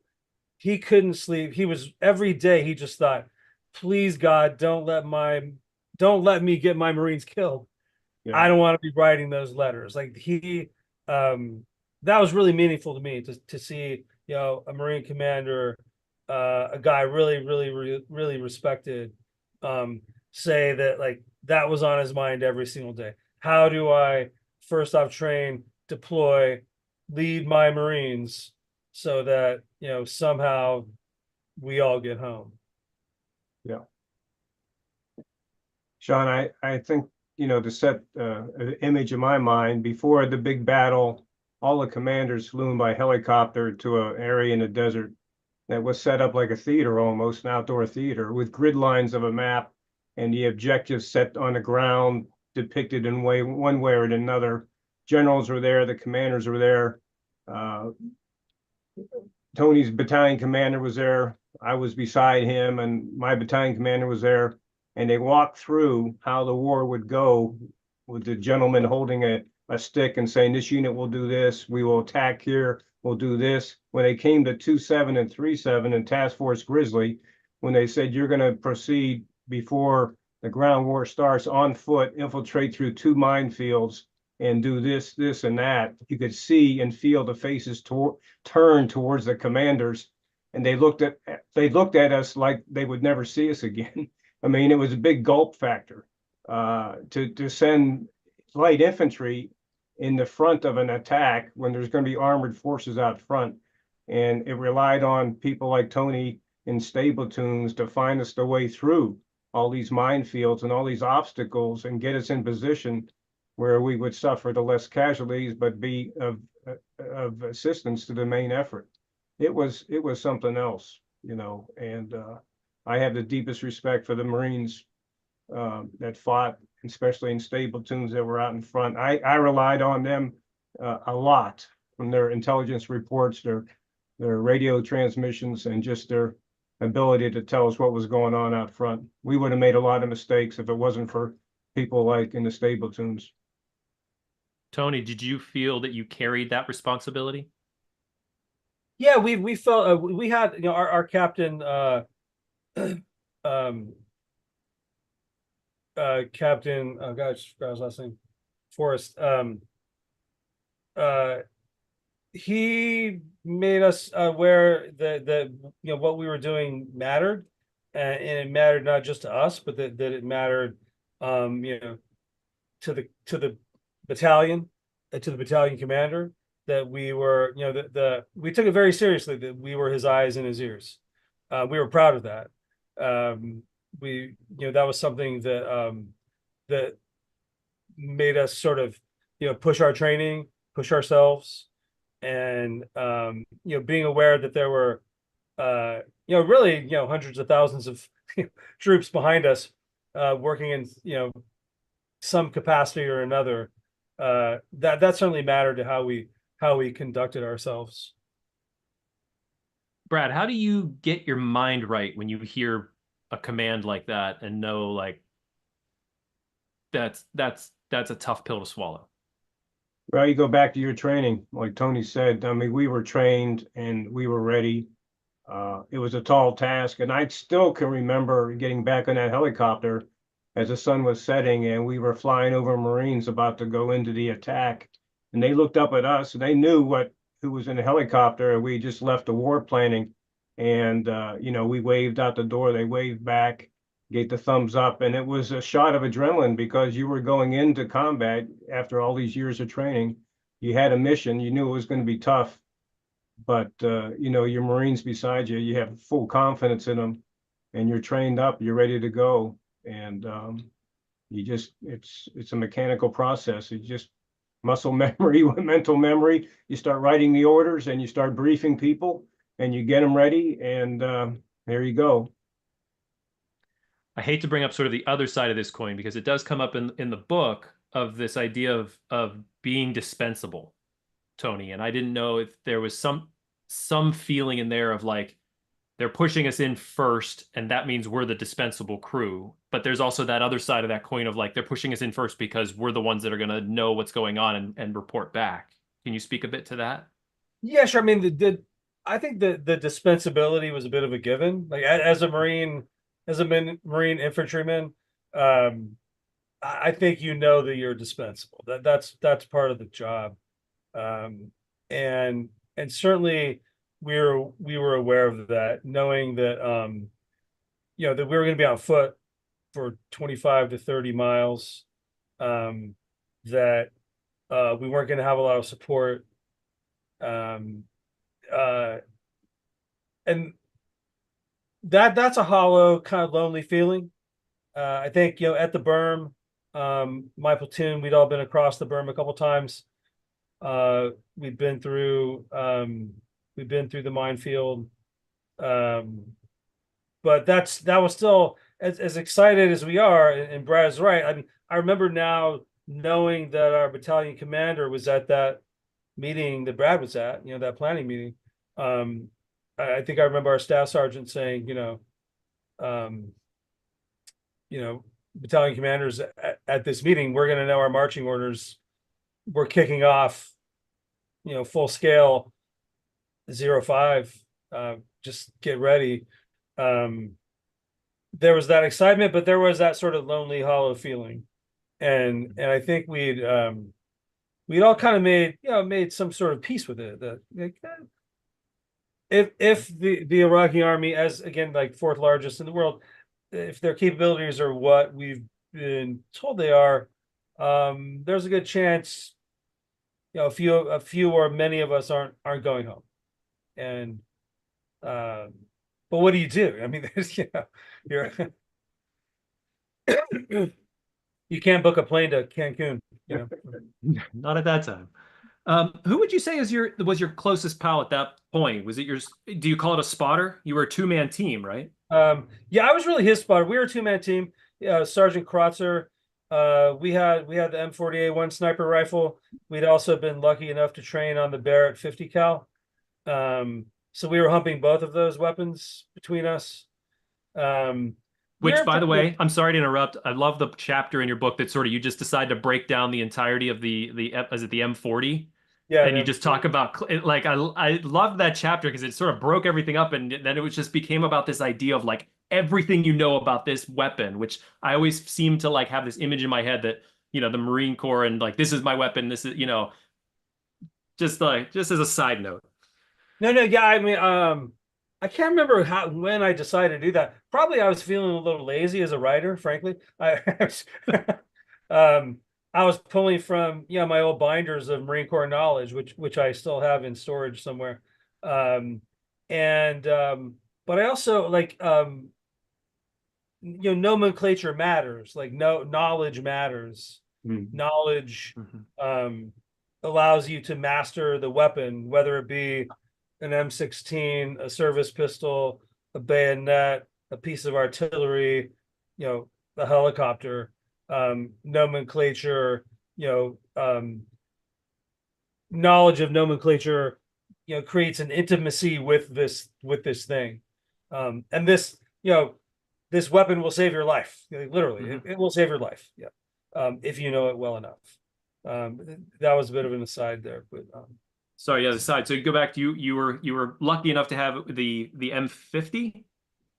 couldn't sleep. He was, every day he just thought, please God, don't let me get my Marines killed. Yeah. I don't want to be writing those letters. Like that was really meaningful to me to see, a Marine commander, a guy really respected, say that, like, that was on his mind every single day. How do I first off train, deploy, lead my Marines so that, somehow we all get home? Yeah. Sean, I think, to set an image in my mind, before the big battle, all the commanders flew in by helicopter to an area in the desert that was set up like a theater, almost an outdoor theater, with grid lines of a map and the objectives set on the ground, depicted in one way or another. Generals were there, the commanders were there. Tony's battalion commander was there. I was beside him, and my battalion commander was there. And they walked through how the war would go, with the gentleman holding a stick and saying, this unit will do this, we will attack here, we'll do this. When they came to 2-7 and 3-7 and Task Force Grizzly, when they said, you're going to proceed before the ground war starts on foot, infiltrate through 2 minefields, and do this, this, and that, you could see and feel the faces turn towards the commanders, and they looked at us like they would never see us again. I mean, it was a big gulp factor to send light infantry in the front of an attack when there's going to be armored forces out front. And it relied on people like Tony in stable platoons to find us the way through all these minefields and all these obstacles and get us in position where we would suffer the less casualties, but be of assistance to the main effort. It was something else, and I have the deepest respect for the Marines that fought, especially in stable platoons that were out in front. I relied on them a lot, from their intelligence reports, their radio transmissions, and just their ability to tell us what was going on out front. We would have made a lot of mistakes if it wasn't for people like in the stable platoons. Tony, did you feel that you carried that responsibility? Yeah, we felt we had, our captain, Captain, oh gosh, I forgot his last name, Forrest. He made us aware that what we were doing mattered, and it mattered not just to us, but that it mattered, to the battalion, to the battalion commander. That we were, we took it very seriously, that we were his eyes and his ears. We were proud of that. That was something that that made us sort of, push our training, push ourselves, and being aware that there were really hundreds of thousands of troops behind us, working in some capacity or another. That certainly mattered to how we conducted ourselves. Brad, how do you get your mind right when you hear a command like that and know like that's a tough pill to swallow? Well, you go back to your training, like Tony said. I mean, we were trained and we were ready. It was a tall task, and I still can remember getting back on that helicopter as the sun was setting, and we were flying over Marines about to go into the attack, and they looked up at us, and they knew who was in the helicopter, and we just left the war planning, and we waved out the door, they waved back, gave the thumbs up, and it was a shot of adrenaline because you were going into combat after all these years of training. You had a mission, you knew it was going to be tough, but your Marines beside you, you have full confidence in them, and you're trained up, you're ready to go, and it's a mechanical process. It's just muscle memory, mental memory. You start writing the orders, and you start briefing people, and you get them ready, and there you go. I hate to bring up sort of the other side of this coin because it does come up in the book of this idea of being dispensable, Tony. And I didn't know if there was some feeling in there of like they're pushing us in first, and that means we're the dispensable crew. But there's also that other side of that coin of like they're pushing us in first because we're the ones that are going to know what's going on and report back. Can you speak a bit to that? Yeah, sure. I mean, I think the dispensability was a bit of a given. Like as a Marine, Marine infantryman, I think you know that you're dispensable. That's part of the job, and certainly we were aware of that, knowing that that we were going to be on foot for 25 to 30 miles, that we weren't going to have a lot of support, and that's a hollow, kind of lonely feeling. I think at the berm, my platoon, we'd all been across the berm a couple times. We'd been through the minefield, but that was still as excited as we are. And Brad's right. I mean, I remember now knowing that our battalion commander was at that meeting that Brad was at, that planning meeting. I think I remember our staff sergeant saying, battalion commanders at this meeting, we're going to know our marching orders. We're kicking off, full scale 05. Just get ready. There was that excitement, but there was that sort of lonely, hollow feeling, and I think we'd all kind of made some sort of peace with it. That if the Iraqi army, as again like fourth largest in the world, if their capabilities are what we've been told they are, there's a good chance, a few or many of us aren't going home. And but what do you do? I mean, there's you're you can't book a plane to Cancun, Not at that time. Who would you say was your closest pal at that point? Was it do you call it a spotter? You were a two-man team, right? Yeah, I was really his spotter. We were a two-man team. Sergeant Krotzer. We had the M40A1 sniper rifle. We'd also been lucky enough to train on the Barrett 50 cal. So we were humping both of those weapons between us. Which, by the way, I'm sorry to interrupt. I love the chapter in your book that sort of you just decide to break down the entirety of the is it the M40? Yeah, and you just talk about like I loved that chapter because it sort of broke everything up, and then it just became about this idea of like everything you know about this weapon, which I always seem to like have this image in my head that the Marine Corps and like this is my weapon, this is just as a side note. No, yeah, I mean, I can't remember when I decided to do that. Probably I was feeling a little lazy as a writer, frankly. I was pulling from my old binders of Marine Corps knowledge, which I still have in storage somewhere. But I also like nomenclature matters, like knowledge matters. Knowledge allows you to master the weapon, whether it be an M16, a service pistol, a bayonet, a piece of artillery, a helicopter. Nomenclature, knowledge of nomenclature creates an intimacy with this thing, and this this weapon will save your life. Literally, it will save your life. Yeah, if you know it well enough. That was a bit of an aside there, but sorry, yeah, the side. So you go back to you were lucky enough to have the M50.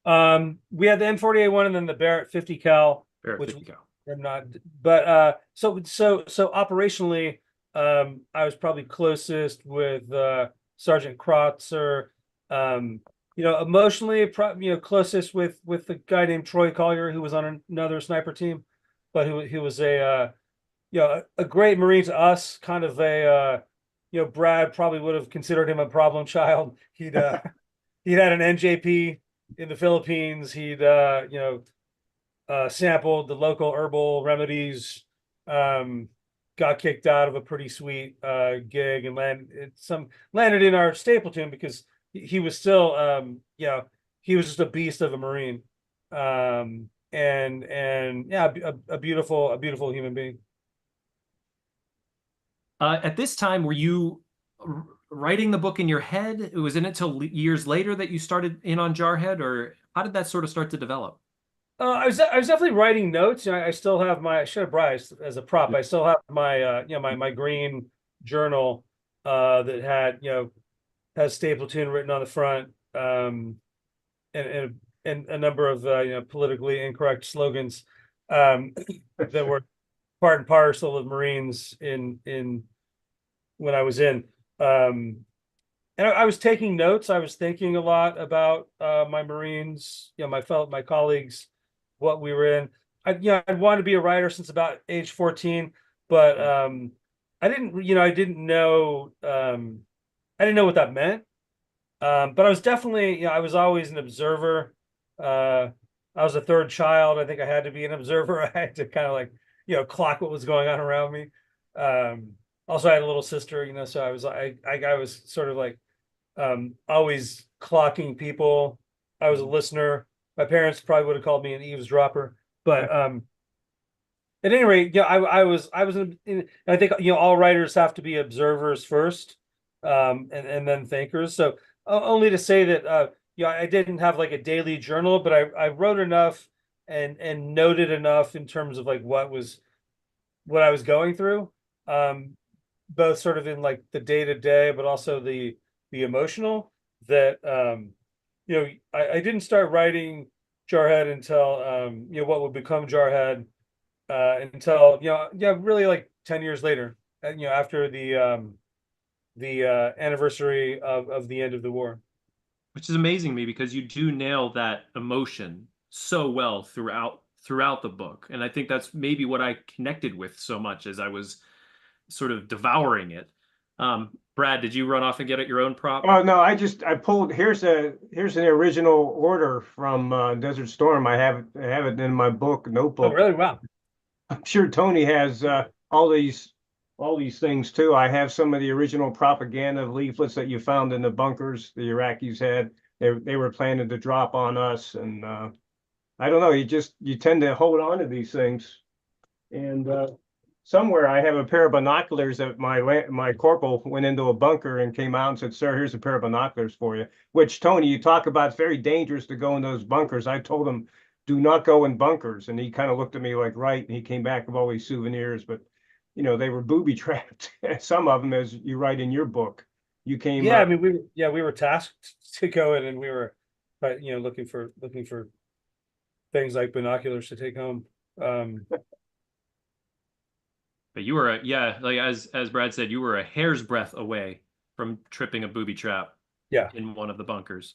We had the M48 and then the Barrett 50 cal, Barrett which 50 cal. I'm not, but so operationally, I was probably closest with Sergeant Krotzer. Emotionally, closest with the guy named Troy Collier, who was on another sniper team, but he was a great Marine to us. Kind of a Brad probably would have considered him a problem child. He'd had an NJP in the Philippines. He'd sampled the local herbal remedies, got kicked out of a pretty sweet gig, and landed in our Stapleton because he was still he was just a beast of a Marine, and yeah, a beautiful human being. At this time, were you writing the book in your head? It was in it till years later that you started in on Jarhead, or how did that sort of start to develop? I was definitely writing notes. I still have I should have brought it as a prop. I still have my my green journal that had has Stapleton written on the front, and a number of politically incorrect slogans that were part and parcel of Marines in when I was in. And I was taking notes. I was thinking a lot about my Marines, my colleagues, what we were in. I'd wanted to be a writer since about age 14, but I didn't know what that meant. But I was definitely, I was always an observer. I was a third child. I think I had to be an observer. I had to kind of like, clock what was going on around me. Also, I had a little sister, so I was sort of like always clocking people. I was a listener. My parents probably would have called me an eavesdropper, but at any rate, I was I think all writers have to be observers first, and then thinkers. So only to say that I didn't have like a daily journal, but I wrote enough and noted enough in terms of like what I was going through, both sort of in like the day to day, but also the emotional, that I didn't start writing Jarhead until what would become Jarhead, until really like 10 years later, after the anniversary of the end of the war. Which is amazing to me because you do nail that emotion so well throughout the book. And I think that's maybe what I connected with so much as I was sort of devouring it. Brad, did you run off and get at your own prop? Oh no, I pulled here's an original order from Desert Storm. I have it in my notebook. Oh, really? Wow. I'm sure Tony has all these things too. I have some of the original propaganda leaflets that you found in the bunkers the Iraqis had. They were planning to drop on us, and I don't know. You tend to hold on to these things, and somewhere I have a pair of binoculars that my corporal went into a bunker and came out and said, "Sir, here's a pair of binoculars for you." Which, Tony, you talk about, it's very dangerous to go in those bunkers. I told him, do not go in bunkers, and he kind of looked at me like, right, and he came back with all these souvenirs, but they were booby trapped. Some of them, as you write in your book. You came. Yeah, I mean, we were tasked to go in, and we were, looking for things like binoculars to take home. But you were like as Brad said, you were a hair's breadth away from tripping a booby trap. Yeah. In one of the bunkers.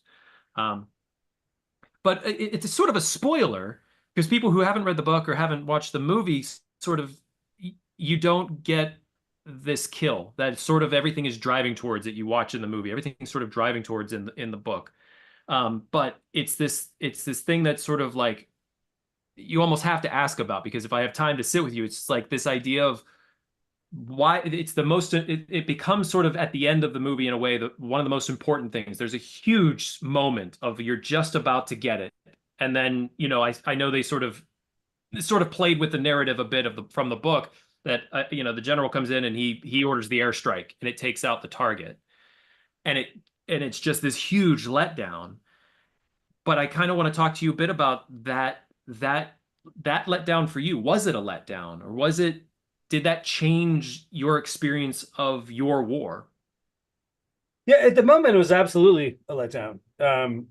But it's sort of a spoiler because people who haven't read the book or haven't watched the movie, sort of, you don't get this kill that sort of everything is driving towards that you watch in the movie. Everything's sort of driving towards in the book. But it's this thing that's sort of like you almost have to ask about, because if I have time to sit with you, it's like this idea of why it's the most, it becomes sort of at the end of the movie in a way that one of the most important things. There's a huge moment of you're just about to get it, and then I know they sort of played with the narrative a bit from the book that the general comes in and he orders the airstrike and it takes out the target, and it's just this huge letdown. But I kind of want to talk to you a bit about that letdown for you. Was it a letdown, or did that change your experience of your war? Yeah, at the moment it was absolutely a letdown. And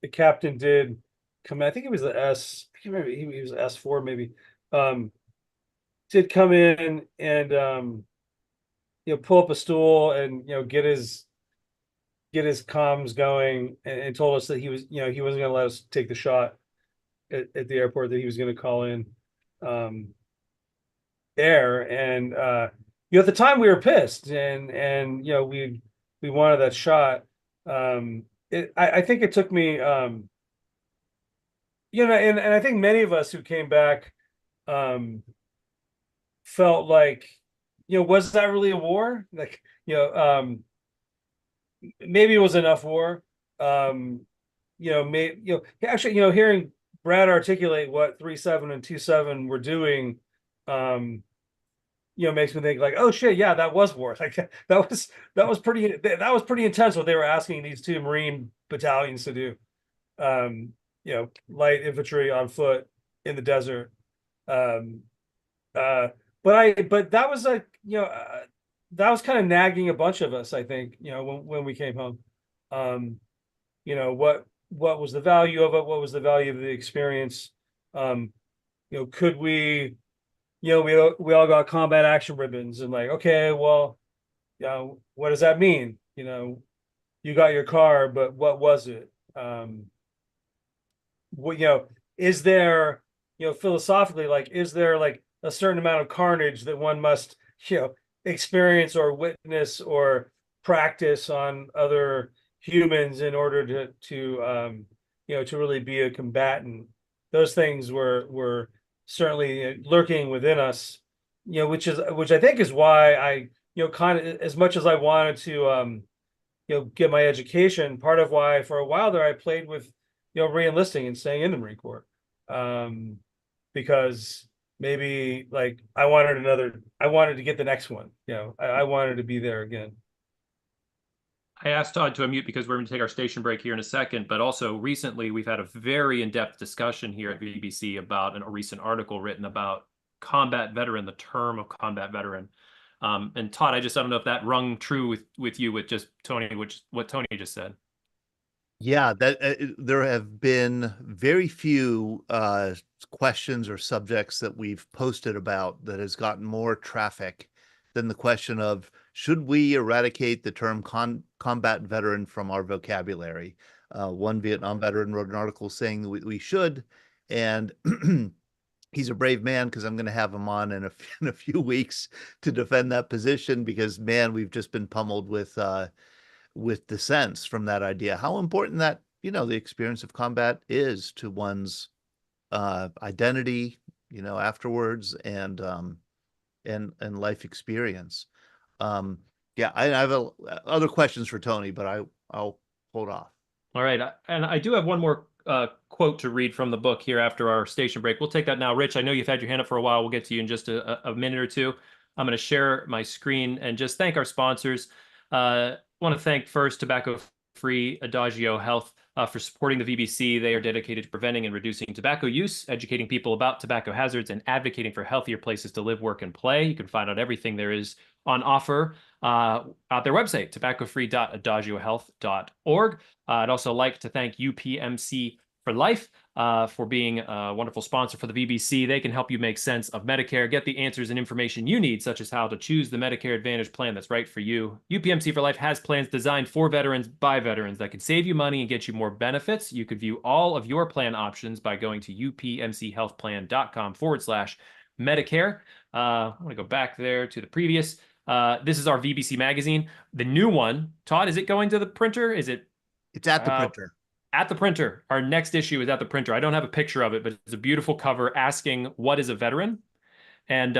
a captain did come. I think it was the S. I can't remember. He was S4 maybe. Did come in and pull up a stool and get his comms going, and told us that he wasn't going to let us take the shot at the airport, that he was going to call in air. And at the time we were pissed, and we wanted that shot. I think it took me and I think many of us who came back felt like, was that really a war? Like, maybe it was enough war. Actually, hearing Brad articulate what 3-7 and 2-7 were doing, makes me think like, oh shit, yeah, that was war. Like that was pretty intense what they were asking these two Marine battalions to do. Light infantry on foot in the desert. But that was like, that was kind of nagging a bunch of us, I think, when we came home. What was the value of it? What was the value of the experience? Could we, we all got combat action ribbons, and like, okay, well, what does that mean? You got your car, but what was it? Is there, philosophically, like, is there like a certain amount of carnage that one must, experience or witness or practice on other humans in order to really be a combatant? Those things were certainly lurking within us, which I think is why I, kind of, as much as I wanted to get my education, part of why for a while there I played with re-enlisting and staying in the Marine Corps, because maybe like I wanted to get the next one. I wanted to be there again. I asked Todd to unmute because we're going to take our station break here in a second, but also recently we've had a very in-depth discussion here at VBC about a recent article written about combat veteran, the term of combat veteran. And Todd, I don't know if that rung true with you with just Tony, what Tony just said. Yeah, that there have been very few questions or subjects that we've posted about that has gotten more traffic than the question of, should we eradicate the term combat veteran from our vocabulary? One Vietnam veteran wrote an article saying that we should, and he's a brave man, because I'm going to have him on in a few weeks to defend that position, because man, we've just been pummeled with dissents from that idea. How important that, the experience of combat is to one's identity, afterwards, and life experience. Yeah, I have other questions for Tony, but I'll hold off. All right, and I do have one more quote to read from the book here after our station break. We'll take that now. Rich, I know you've had your hand up for a while. We'll get to you in just a minute or two. I'm going to share my screen and just thank our sponsors. I want to thank first tobacco-free Adagio Health for supporting the VBC. They are dedicated to preventing and reducing tobacco use, educating people about tobacco hazards, and advocating for healthier places to live, work, and play. You can find out everything there is on offer at their website, tobaccofree.adagiohealth.org. I'd also like to thank UPMC for Life for being a wonderful sponsor for the VBC. They can help you make sense of Medicare, get the answers and information you need, such as how to choose the Medicare Advantage plan that's right for you. UPMC for Life has plans designed for veterans by veterans that can save you money and get you more benefits. You could view all of your plan options by going to upmchealthplan.com/Medicare. I want to go back there to the previous. This is our VBC magazine. The new one, Todd, is it going to the printer? It's at the printer. At the printer. Our next issue is at the printer. I don't have a picture of it, but it's a beautiful cover asking, what is a veteran? And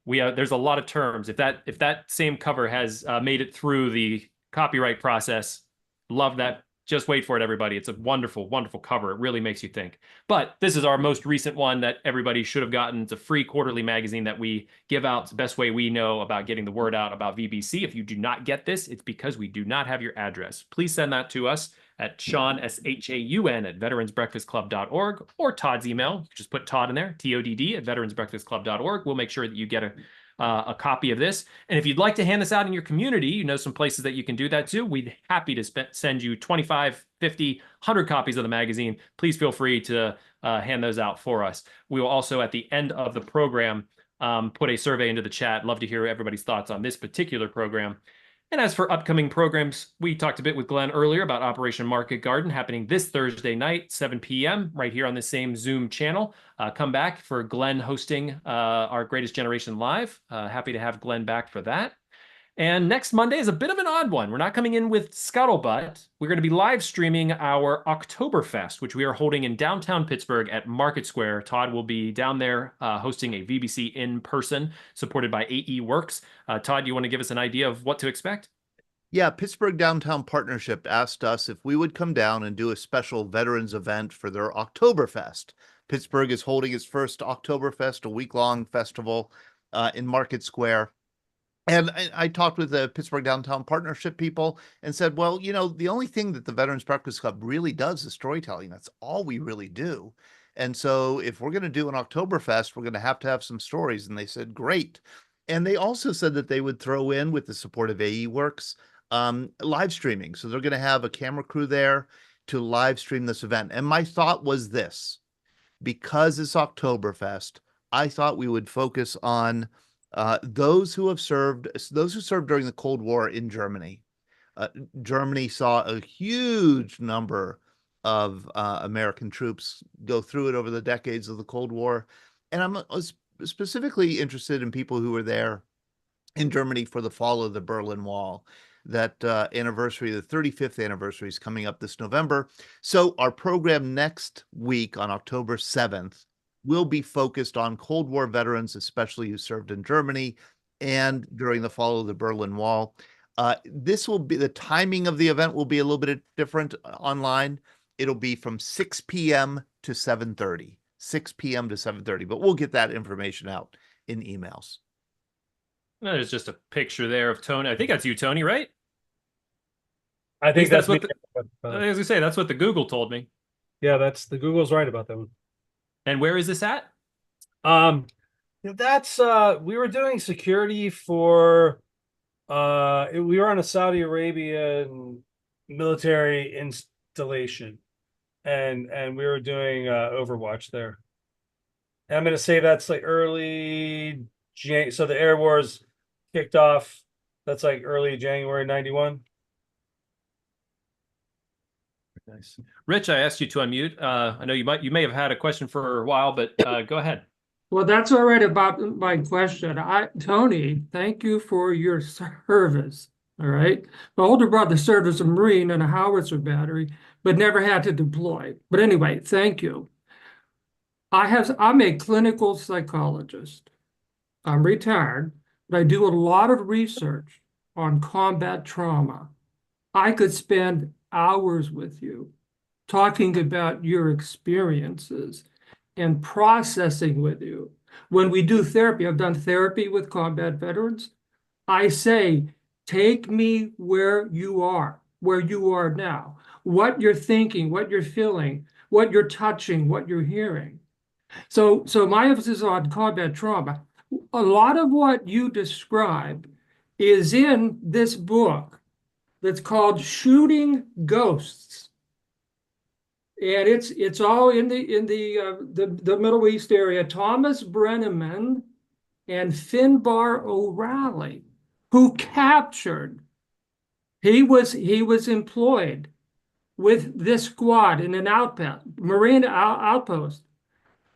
there's a lot of terms. If that same cover has made it through the copyright process, love that Just wait for it, everybody. It's a wonderful, wonderful cover. It really makes you think. But this is our most recent one that everybody should have gotten. It's a free quarterly magazine that we give out. It's the best way we know about getting the word out about VBC. If you do not get this, it's because we do not have your address. Please send that to us at Shaun, SHAUN, at veteransbreakfastclub.org, or Todd's email. Just put Todd in there, TODD, at veteransbreakfastclub.org. We'll make sure that you get a copy of this. And if you'd like to hand this out in your community, you know some places that you can do that too. We'd happy to send you 25, 50, 100 copies of the magazine. Please feel free to hand those out for us. We will also, at the end of the program, put a survey into the chat. Love to hear everybody's thoughts on this particular program. And as for upcoming programs, we talked a bit with Glenn earlier about Operation Market Garden happening this Thursday night, 7 p.m., right here on the same Zoom channel. Come back for Glenn hosting our Greatest Generation Live. Happy to have Glenn back for that. And next Monday is a bit of an odd one. We're not coming in with Scuttlebutt. We're going to be live streaming our Oktoberfest, which we are holding in downtown Pittsburgh at Market Square. Todd will be down there hosting a VBC in person, supported by AE Works. Todd, you want to give us an idea of what to expect? Yeah, Pittsburgh Downtown Partnership asked us if we would come down and do a special veterans event for their Oktoberfest. Pittsburgh is holding its first Oktoberfest, a week-long festival in Market Square. And I talked with the Pittsburgh Downtown Partnership people and said, well, you know, the only thing that the Veterans Breakfast Club really does is storytelling. That's all we really do. And so if we're going to do an Oktoberfest, we're going to have some stories. And they said, great. And they also said that they would throw in, with the support of AE Works, live streaming. So they're going to have a camera crew there to live stream this event. And my thought was this: because it's Oktoberfest, I thought we would focus on those who served during the Cold War in Germany. Germany saw a huge number of American troops go through it over the decades of the Cold War. And I was specifically interested in people who were there in Germany for the fall of the Berlin Wall. That anniversary, the 35th anniversary, is coming up this November. So our program next week on October 7th will be focused on Cold War veterans, especially who served in Germany and during the fall of the Berlin Wall. This will be, the timing of the event will be a little bit different online. It'll be from 6 p.m. to 7:30, 6 p.m. to 7:30, but we'll get that information out in emails. There's just a picture there of Tony. I think that's you, Tony, right? I think that's what me. I was going to say, that's what the Google told me. Yeah, that's the Google's right about that one. And where is this at? That's we were doing security for we were on a Saudi Arabian military installation, and we were doing Overwatch there. And I'm gonna say that's like early so the Air Wars kicked off. That's like early January 91. Nice. Rich, I asked you to unmute. I know you may have had a question for a while, but go ahead. Well, that's all right about my question. Tony, thank you for your service. All right. My older brother served as a Marine in a howitzer battery, but never had to deploy. But anyway, thank you. I'm a clinical psychologist. I'm retired, but I do a lot of research on combat trauma. I could spend hours with you talking about your experiences and processing with you. When we do therapy, I've done therapy with combat veterans. I say, take me where you are now, what you're thinking, what you're feeling, what you're touching, what you're hearing. So my emphasis is on combat trauma. A lot of what you describe is in this book that's called Shooting Ghosts. And it's all in the Middle East area. Thomas Brenneman and Finbar O'Reilly, who captured, he was employed with this squad in an outpost, Marine outpost.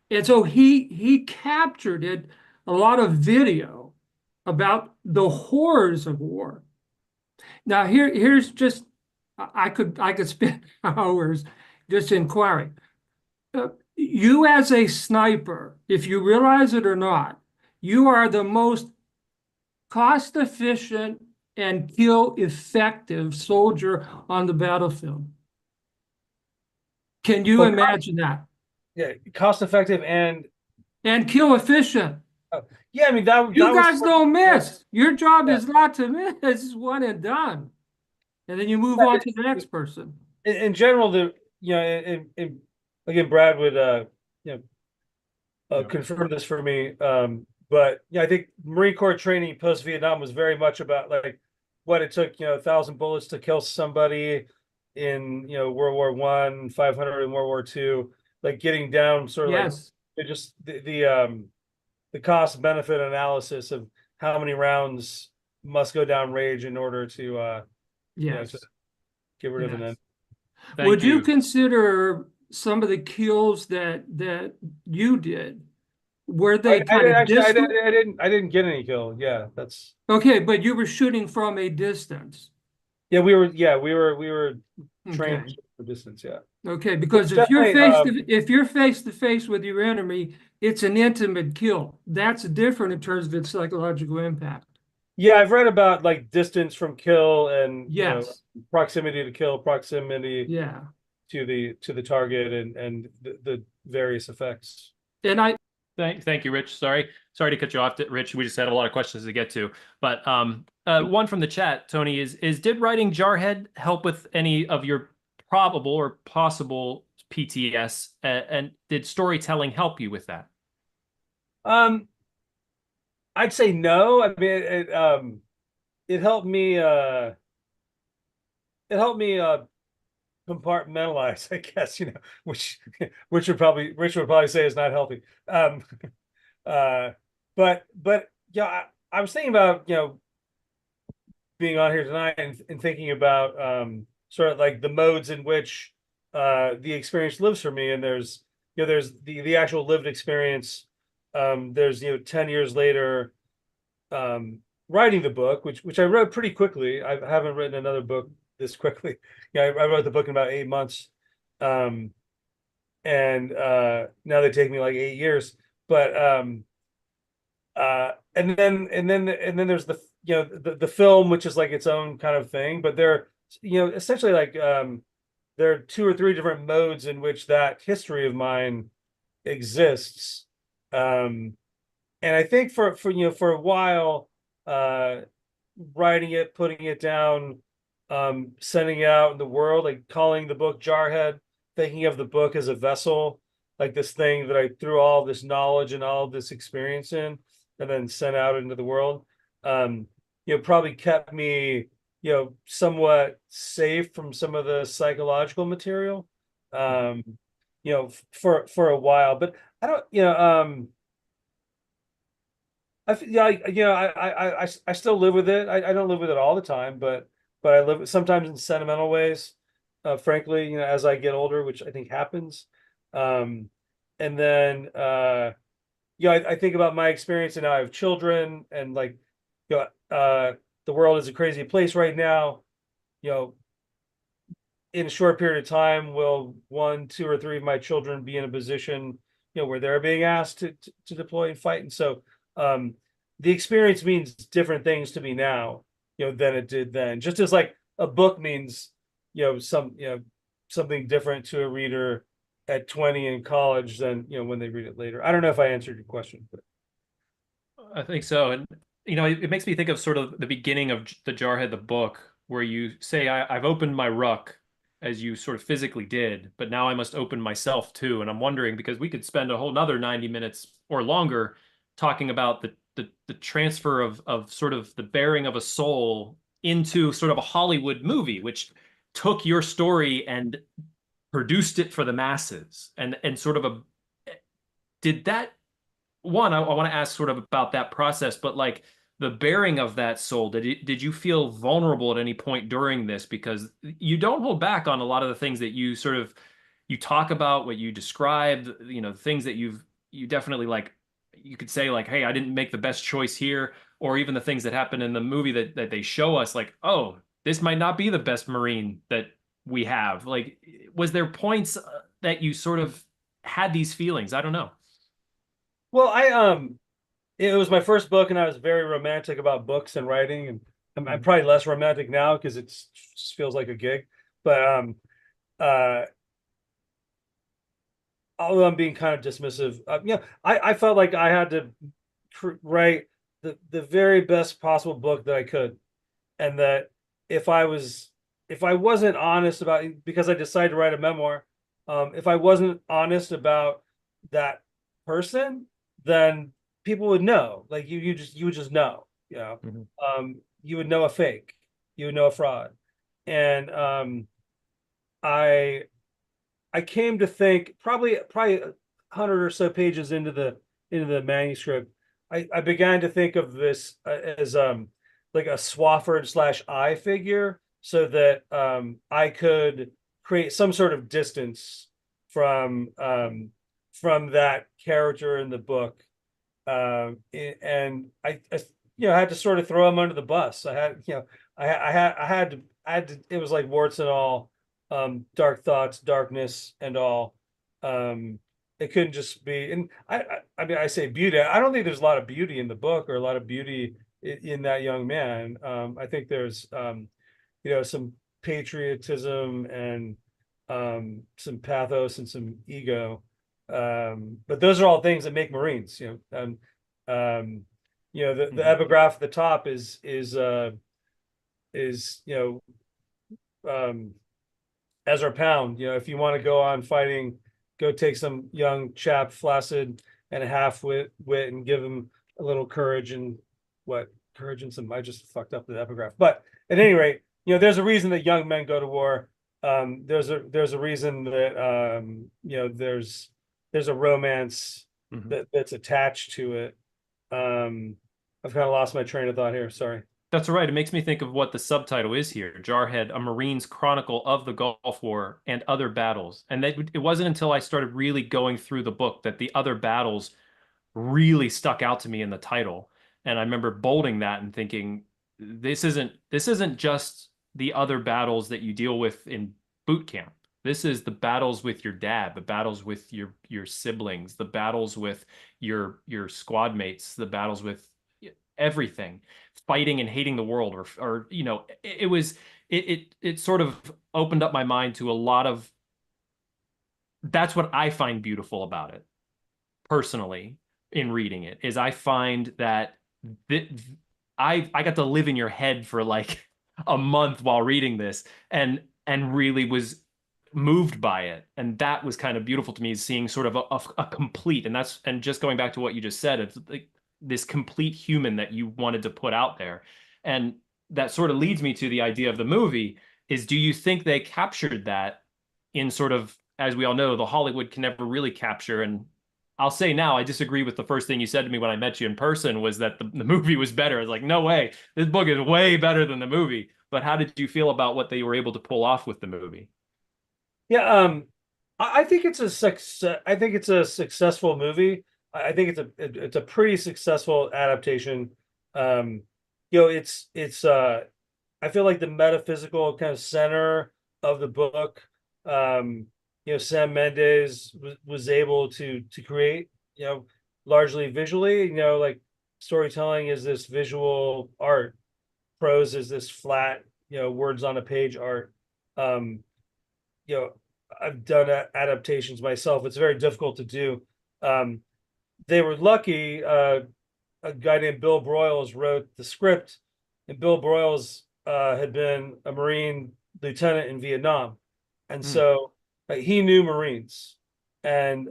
And so he captured it, a lot of video about the horrors of war. Now here's just, I could spend hours just inquiring. You as a sniper, if you realize it or not, you are the most cost-efficient and kill-effective soldier on the battlefield. Can you Well, imagine that? yeah, cost effective and And kill efficient. yeah, I mean that You was guys don't miss. Your job Yeah. is not to miss. It's one and done. And then you move on to the next person. in general. Again, Brad would you know Yep. confirm this for me. But yeah, I think Marine Corps training post Vietnam was very much about like what it took, 1,000 bullets to kill somebody in World War I, 500 in World War II, like getting down sort of Yes. like just the cost benefit analysis of how many rounds must go down range in order to Yes. to get rid of an Yes. enemy. Thank Would you you. consider some of the kills that you did, were they I kind did of actually distant? I didn't get any kill. Yeah, that's Okay, but you were shooting from a distance. we were trained Okay. for distance. Yeah. Okay, because Definitely, if you're face to face with your enemy, it's an intimate kill. That's different in terms of its psychological impact. yeah, I've read about like distance from kill and Yes. proximity to kill, proximity Yeah. to the target, and the various effects. And I Thank you, Rich. Sorry to cut you off, Rich. We just had a lot of questions to get to. But one from the chat, Tony, is did writing Jarhead help with any of your probable or possible PTS? And did storytelling help you with that? I'd say no. I mean, it helped me. It helped me compartmentalize, I guess. Which Rich would probably say is not healthy. Uh, but yeah, I was thinking about being on here tonight and thinking about sort of like the modes in which the experience lives for me. And there's the actual lived experience. There's 10 years later, writing the book, which I wrote pretty quickly. I haven't written another book this quickly. I wrote the book in about 8 months. And now they take me like 8 years. But and then there's the film, which is like its own kind of thing. But they're essentially like there are 2 or 3 different modes in which that history of mine exists. And I think for a while, writing it, putting it down, sending it out in the world, like calling the book Jarhead, thinking of the book as a vessel, like this thing that I threw all this knowledge and all this experience in, and then sent out into the world. Probably kept me, somewhat safe from some of the psychological material, for a while. But I don't, I still live with it. I don't live with it all the time, but I live sometimes in sentimental ways. Frankly, as I get older, which I think happens. And then I think about my experience, and now I have children, and like the world is a crazy place right now. In a short period of time, will 1, 2, or 3 of my children be in a position where they're being asked to deploy and fight? And so the experience means different things to me now than it did then, just as like a book means something different to a reader at 20 in college than when they read it later. I don't know if I answered your question, but I think so. And it makes me think of sort of the beginning of the Jarhead, the book, where you say, I've opened my ruck, as you sort of physically did, but now I must open myself too. And I'm wondering, because we could spend a whole nother 90 minutes or longer talking about the transfer of sort of the bearing of a soul into sort of a Hollywood movie, which took your story and produced it for the masses. And sort of did that one, I want to ask sort of about that process, but like the bearing of that soul, did you feel vulnerable at any point during this? Because you don't hold back on a lot of the things that you talk about, what you described, things that you definitely, like, you could say like, hey, I didn't make the best choice here, or even the things that happen in the movie that they show us, like, oh, this might not be the best Marine that we have. Like, was there points that you sort of had these feelings? I don't know. well, it was my first book, and I was very romantic about books and writing, and I'm probably less romantic now because it just feels like a gig. But although I'm being kind of dismissive, I felt like I had to write the very best possible book that I could, and that if I was if I wasn't honest about, because I decided to write a memoir, if I wasn't honest about that person, then people would know. Like you would just know, you would know a fake, you would know a fraud, and I I came to think probably 100 or so pages into the manuscript, I began to think of this as like a Swofford slash I figure, so that I could create some sort of distance from that character in the book, and I had to sort of throw him under the bus. I had I had to, it was like warts and all, dark thoughts, darkness and all. It couldn't just be, and I mean, I say beauty. I don't think there's a lot of beauty in the book, or a lot of beauty in that young man. I think there's some patriotism and some pathos and some ego. But those are all things that make Marines, the epigraph at the top is Ezra Pound, if you want to go on fighting, go take some young chap, flaccid and a half wit and give him a little courage and some, I just fucked up the epigraph. But at any rate, there's a reason that young men go to war. There's a reason that there's a romance that's attached to it. I've kind of lost my train of thought here. Sorry. That's right. It makes me think of what the subtitle is here: Jarhead, a Marine's Chronicle of the Gulf War and Other Battles. And it wasn't until I started really going through the book that the other battles really stuck out to me in the title. And I remember bolding that and thinking, this isn't just the other battles that you deal with in boot camp. This is the battles with your dad, the battles with your siblings, the battles with your squad mates, the battles with everything, fighting and hating the world, or it sort of opened up my mind to a lot of. That's what I find beautiful about it, personally, in reading it, is I find that I got to live in your head for like a month while reading this, and really was moved by it. And that was kind of beautiful to me, is seeing sort of a complete, and just going back to what you just said, it's like this complete human that you wanted to put out there. And that sort of leads me to the idea of the movie, is do you think they captured that in sort of, as we all know, the Hollywood can never really capture? And I'll say now, I disagree with the first thing you said to me when I met you in person, was that the movie was better. I was like, no way, this book is way better than the movie. But how did you feel about what they were able to pull off with the movie? Yeah, I think it's a success. I think it's a successful movie. I think it's a pretty successful adaptation. It's I feel like the metaphysical kind of center of the book, Sam Mendes was able to create, largely visually. Like, storytelling is this visual art, prose is this flat, words on a page art. I've done adaptations myself. It's very difficult to do. They were lucky. A guy named Bill Broyles wrote the script, and Bill Broyles had been a Marine lieutenant in Vietnam, and so he knew Marines, and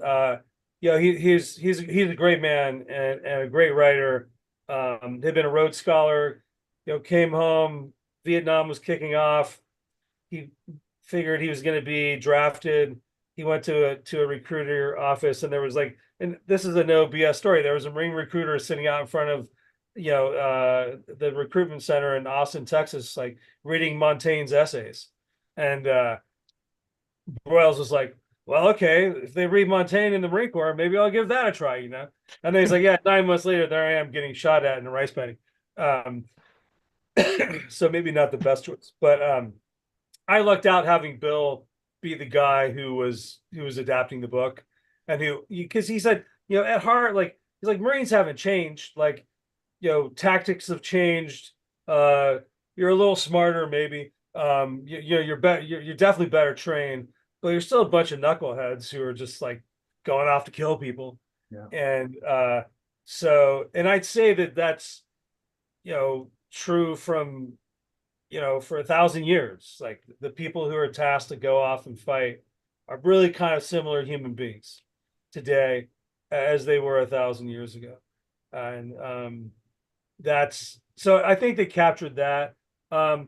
he's a great man and a great writer. Had been a Rhodes Scholar. Came home. Vietnam was kicking off. He figured he was going to be drafted. He went to a recruiter office, and there was like, and this is a no BS story, there was a Marine recruiter sitting out in front of the recruitment center in Austin, Texas, like reading Montaigne's essays. And Broyles was like, well, okay, if they read Montaigne in the Marine Corps, maybe I'll give that a try, And then he's like, yeah, 9 months later, there I am getting shot at in a rice paddy. So maybe not the best choice, but I lucked out having Bill be the guy who was adapting the book, and because he said, at heart, like, he's like, Marines haven't changed, like, tactics have changed. You're a little smarter, maybe. You're definitely better trained, but you're still a bunch of knuckleheads who are just like going off to kill people. Yeah. And and I'd say that that's, true from, for 1,000 years. Like the people who are tasked to go off and fight are really kind of similar human beings today as they were 1,000 years ago. And that's so I think they captured that. One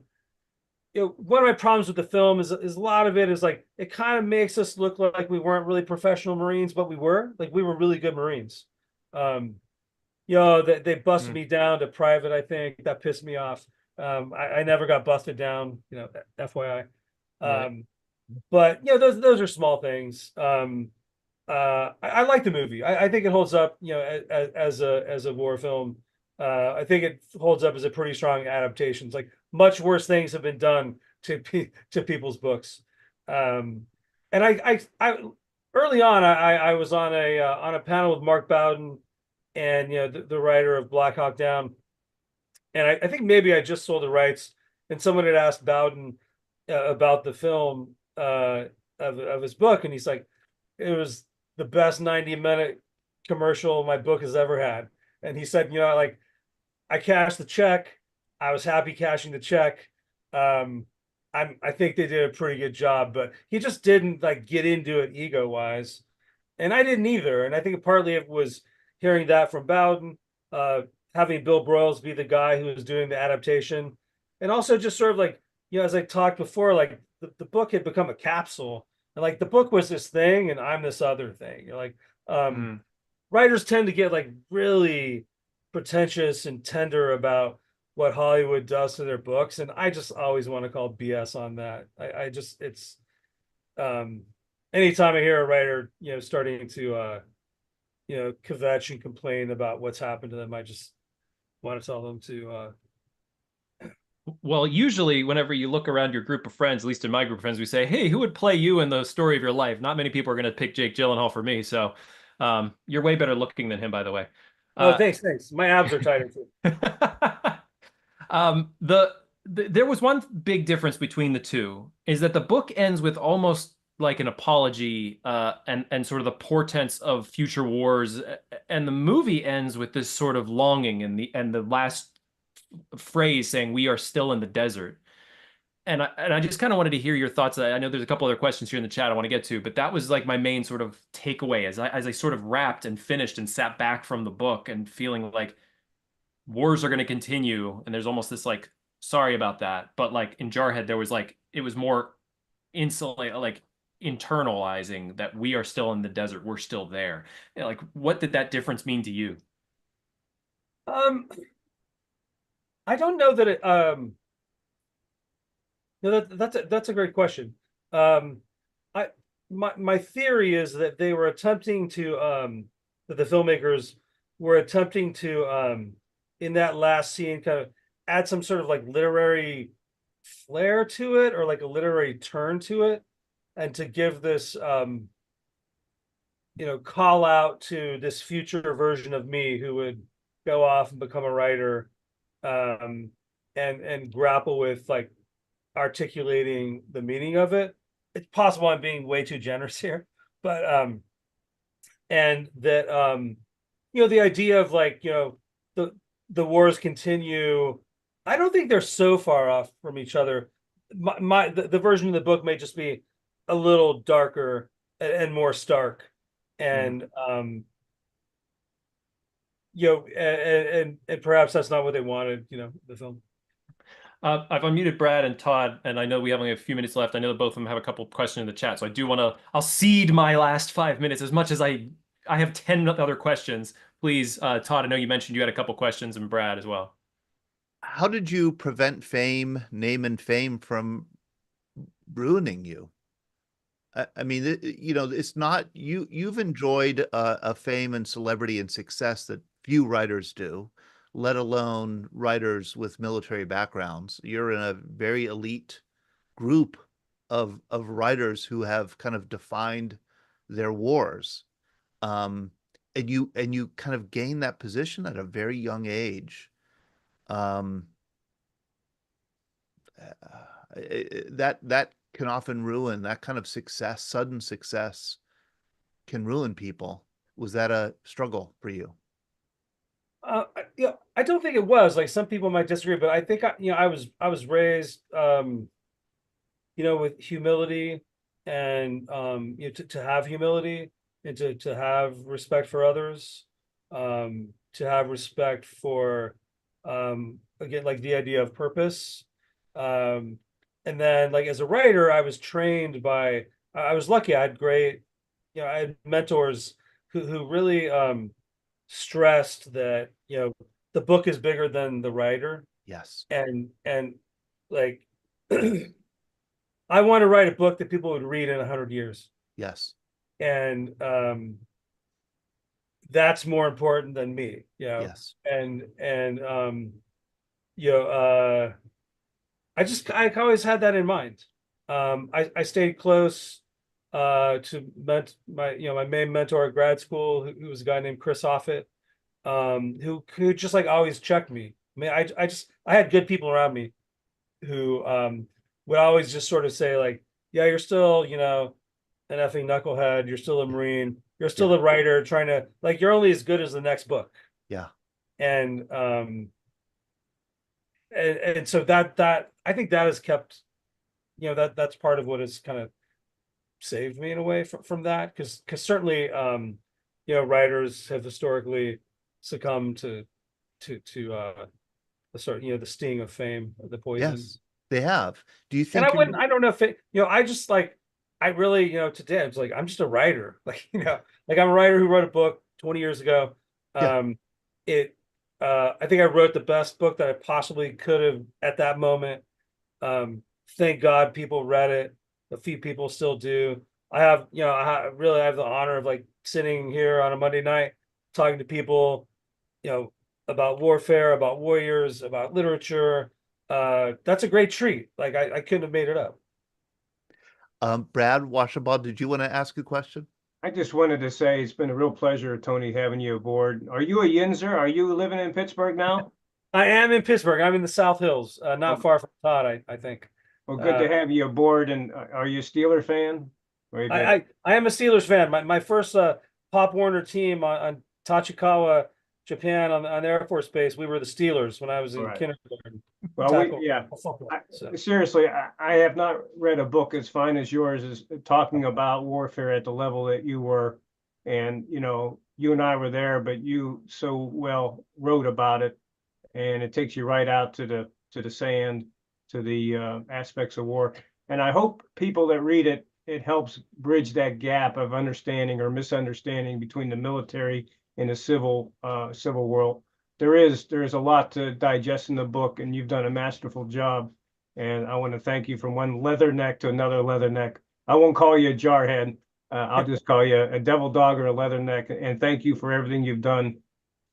of my problems with the film is a lot of it is like it kind of makes us look like we weren't really professional Marines, but we were. Like we were really good Marines. They busted me down to private. I think that pissed me off. I never got busted down. FYI. Right. But those are small things. I like the movie. I think it holds up. As a war film. I think it holds up as a pretty strong adaptation. It's like much worse things have been done to people's books. And I early on I was on a panel with Mark Bowden and the writer of Black Hawk Down, and I think maybe I just sold the rights, and someone had asked Bowden about the film of his book, and he's like, it was the best 90-minute commercial my book has ever had. And he said, like, I cashed the check. I was happy cashing the check. I think they did a pretty good job, but he just didn't like get into it ego wise. And I didn't either. And I think partly it was hearing that from Bowden, having Bill Broyles be the guy who was doing the adaptation. And also just sort of like, as I talked before, like the book had become a capsule. And like the book was this thing and I'm this other thing. Writers tend to get like really pretentious and tender about what Hollywood does to their books. And I just always want to call BS on that. It's anytime I hear a writer, starting to, kvetch and complain about what's happened to them, I just want to tell them to, Well, usually whenever you look around your group of friends, at least in my group of friends, we say, hey, who would play you in the story of your life? Not many people are going to pick Jake Gyllenhaal for me. So you're way better looking than him, by the way. oh, thanks. My abs are tighter too. There was one big difference between the two is that the book ends with almost like an apology and sort of the portents of future wars, and the movie ends with this sort of longing and the last phrase saying we are still in the desert. And I just kind of wanted to hear your thoughts. I know there's a couple other questions here in the chat I want to get to, but that was like my main sort of takeaway as I sort of wrapped and finished and sat back from the book and feeling like wars are going to continue. And there's almost this like, sorry about that. But like in Jarhead, there was like, it was more insulate, like internalizing that we are still in the desert. We're still there. Like, what did that difference mean to you? I don't know that it, no, that's a great question. My theory is that they were attempting to, that the filmmakers were attempting to, in that last scene, kind of add some sort of like literary flair to it, or like a literary turn to it, and to give this, call out to this future version of me who would go off and become a writer, and grapple with like articulating the meaning of it. It's possible I'm being way too generous here, but and that the idea of like the wars continue. I don't think they're so far off from each other. The version of the book may just be a little darker and more stark, and and perhaps that's not what they wanted, the film. I've unmuted Brad and Todd, and I know we have only a few minutes left. I know that both of them have a couple of questions in the chat, so I do want to. I'll cede my last 5 minutes as much as I have 10 other questions. Please, Todd. I know you mentioned you had a couple questions, and Brad as well. How did you prevent name and fame from ruining you? I mean, it's not you. You've enjoyed a fame and celebrity and success that few writers do, let alone writers with military backgrounds. You're in a very elite group of writers who have kind of defined their wars, and you kind of gain that position at a very young age. That can often ruin that kind of success, sudden success, can ruin people. Was that a struggle for you? I don't think it was. Like, some people might disagree, but I think I was raised, with humility, and to have humility, and to have respect for others, to have respect for, again, like the idea of purpose. And then, like, as a writer, I was trained by, I was lucky. I had great, I had mentors who really stressed that, the book is bigger than the writer. Yes. And like, I want to write a book that people would read in 100 years. Yes. And that's more important than me, Yes. and I always had that in mind. I stayed close to my main mentor at grad school, who was a guy named Chris Offutt, who just like always checked me. I mean, I had good people around me who would always just sort of say, like, yeah, you're still, an effing knucklehead, you're still a Marine, you're still a writer trying to, like, you're only as good as the next book. Yeah. And so that I think that has kept, that's part of what has kind of saved me in a way from that, because certainly writers have historically succumbed to the sort of, the sting of fame, the poison. Yes, they have. Do you And think I don't know if it, I just, like, I really, today I was like, I'm just a writer. Like, like, I'm a writer who wrote a book 20 years ago. Yeah. I think I wrote the best book that I possibly could have at that moment. Thank God people read it. A few people still do. I have, I have the honor of, like, sitting here on a Monday night talking to people, about warfare, about warriors, about literature. That's a great treat. Like, I couldn't have made it up. Brad Washabal, did you want to ask a question? I just wanted to say it's been a real pleasure, Tony, having you aboard. Are you a Yinzer? Are you living in Pittsburgh now? I am in Pittsburgh. I'm in the South Hills, not far from Todd, I think. Well, good to have you aboard. And are you a Steeler fan? I am a Steelers fan. My first Pop Warner team on Tachikawa, Japan, on Air Force Base, we were the Steelers when I was in kindergarten. Well, So. Seriously, I have not read a book as fine as yours, as talking about warfare at the level that you were. And, you and I were there, but you so well wrote about it. And it takes you right out to the sand, to the aspects of war. And I hope people that read it, it helps bridge that gap of understanding or misunderstanding between the military and the civil world. There is a lot to digest in the book, and you've done a masterful job. And I want to thank you from one leatherneck to another leatherneck. I won't call you a jarhead. I'll just call you a devil dog or a leatherneck. And thank you for everything you've done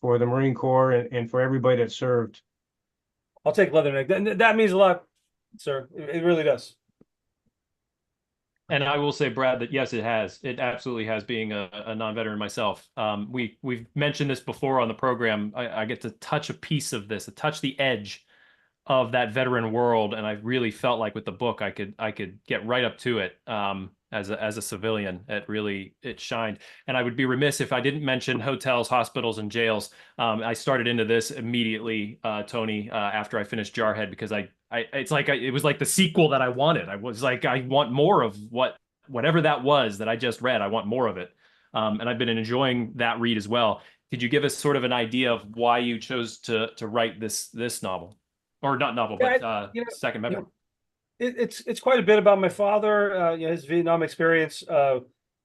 for the Marine Corps and for everybody that served. I'll take leatherneck. That means a lot, sir. It really does. And I will say, Brad, that yes, it has. It absolutely has, being a non-veteran myself. We've mentioned this before on the program. I get to touch a piece of this, to touch the edge of that veteran world, and I really felt like with the book, I could get right up to it. As a civilian, it shined. And I would be remiss if I didn't mention hotels, hospitals, and jails. I started into this immediately, Tony, after I finished Jarhead, because it was like the sequel that I wanted. I was like, I want more of whatever that was that I just read. I want more of it. And I've been enjoying that read as well. Could you give us sort of an idea of why you chose to write this novel, or not novel, but second memoir? It's quite a bit about my father, his Vietnam experience.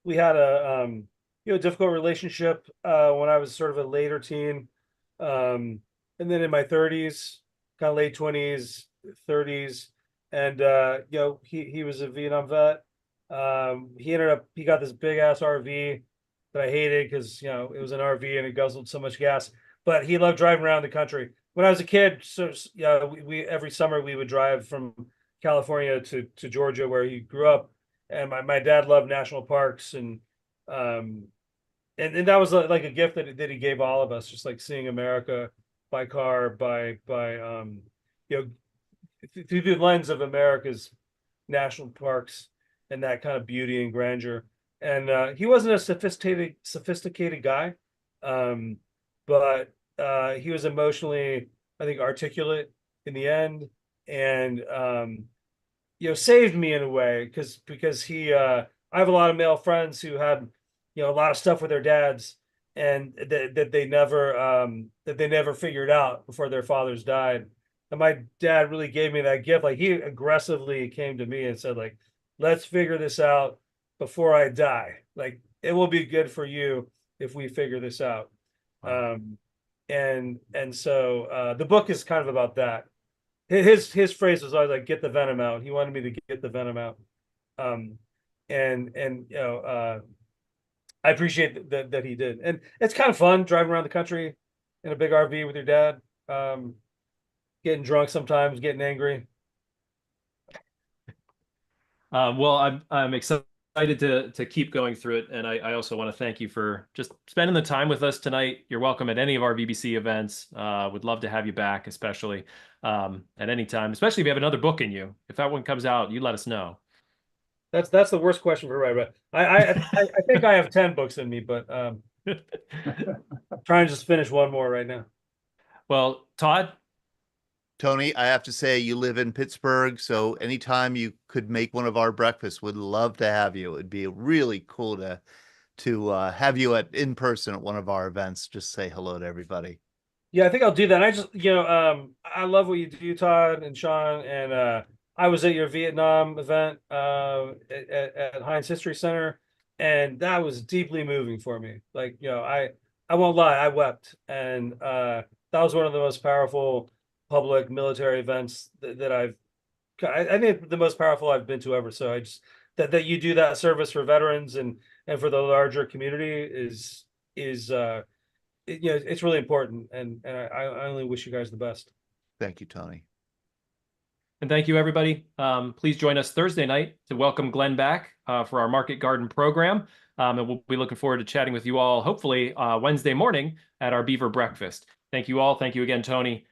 We had a difficult relationship when I was sort of a later teen, and then in my 30s, kind of late 20s, 30s, and he was a Vietnam vet. He got this big ass RV that I hated because it was an RV and it guzzled so much gas. But he loved driving around the country. When I was a kid, so we every summer we would drive from California to Georgia, where he grew up, and my dad loved national parks, and that was like a gift that he gave all of us, just like seeing America by car, by through the lens of America's national parks and that kind of beauty and grandeur. and he wasn't a sophisticated guy, but he was emotionally, I think, articulate in the end, and saved me in a way because he I have a lot of male friends who had a lot of stuff with their dads, and that they never figured out before their fathers died. And my dad really gave me that gift. Like, he aggressively came to me and said, like, let's figure this out before I die. Like, it will be good for you if we figure this out. Wow. And so the book is kind of about that. His phrase was always like, get the venom out. He wanted me to get the venom out. And I appreciate that he did. And it's kind of fun driving around the country in a big RV with your dad, getting drunk sometimes, getting angry. Well, I'm excited to keep going through it, and I also want to thank you for just spending the time with us tonight. You're welcome at any of our VBC events. Would love to have you back, especially at any time, especially if you have another book in you. If that one comes out, you let us know. That's the worst question for right. I think I have 10 books in me, but trying to just finish one more right now. Well, Todd, Tony, I have to say, you live in Pittsburgh, so anytime you could make one of our breakfasts, would love to have you. It'd be really cool to have you in person at one of our events. Just say hello to everybody. Yeah, I think I'll do that. I just, I love what you do, Todd and Sean. And I was at your Vietnam event at Heinz History Center, and that was deeply moving for me. Like, I won't lie, I wept. And that was one of the most powerful public military events that I think the most powerful I've been to ever. So I just that you do that service for veterans and for the larger community is it's really important, and I only wish you guys the best. Thank you, Tony. and thank you, everybody. Please join us Thursday night to welcome Glenn back for our Market Garden program. And we'll be looking forward to chatting with you all, hopefully Wednesday morning at our Beaver Breakfast. Thank you all. Thank you again, Tony.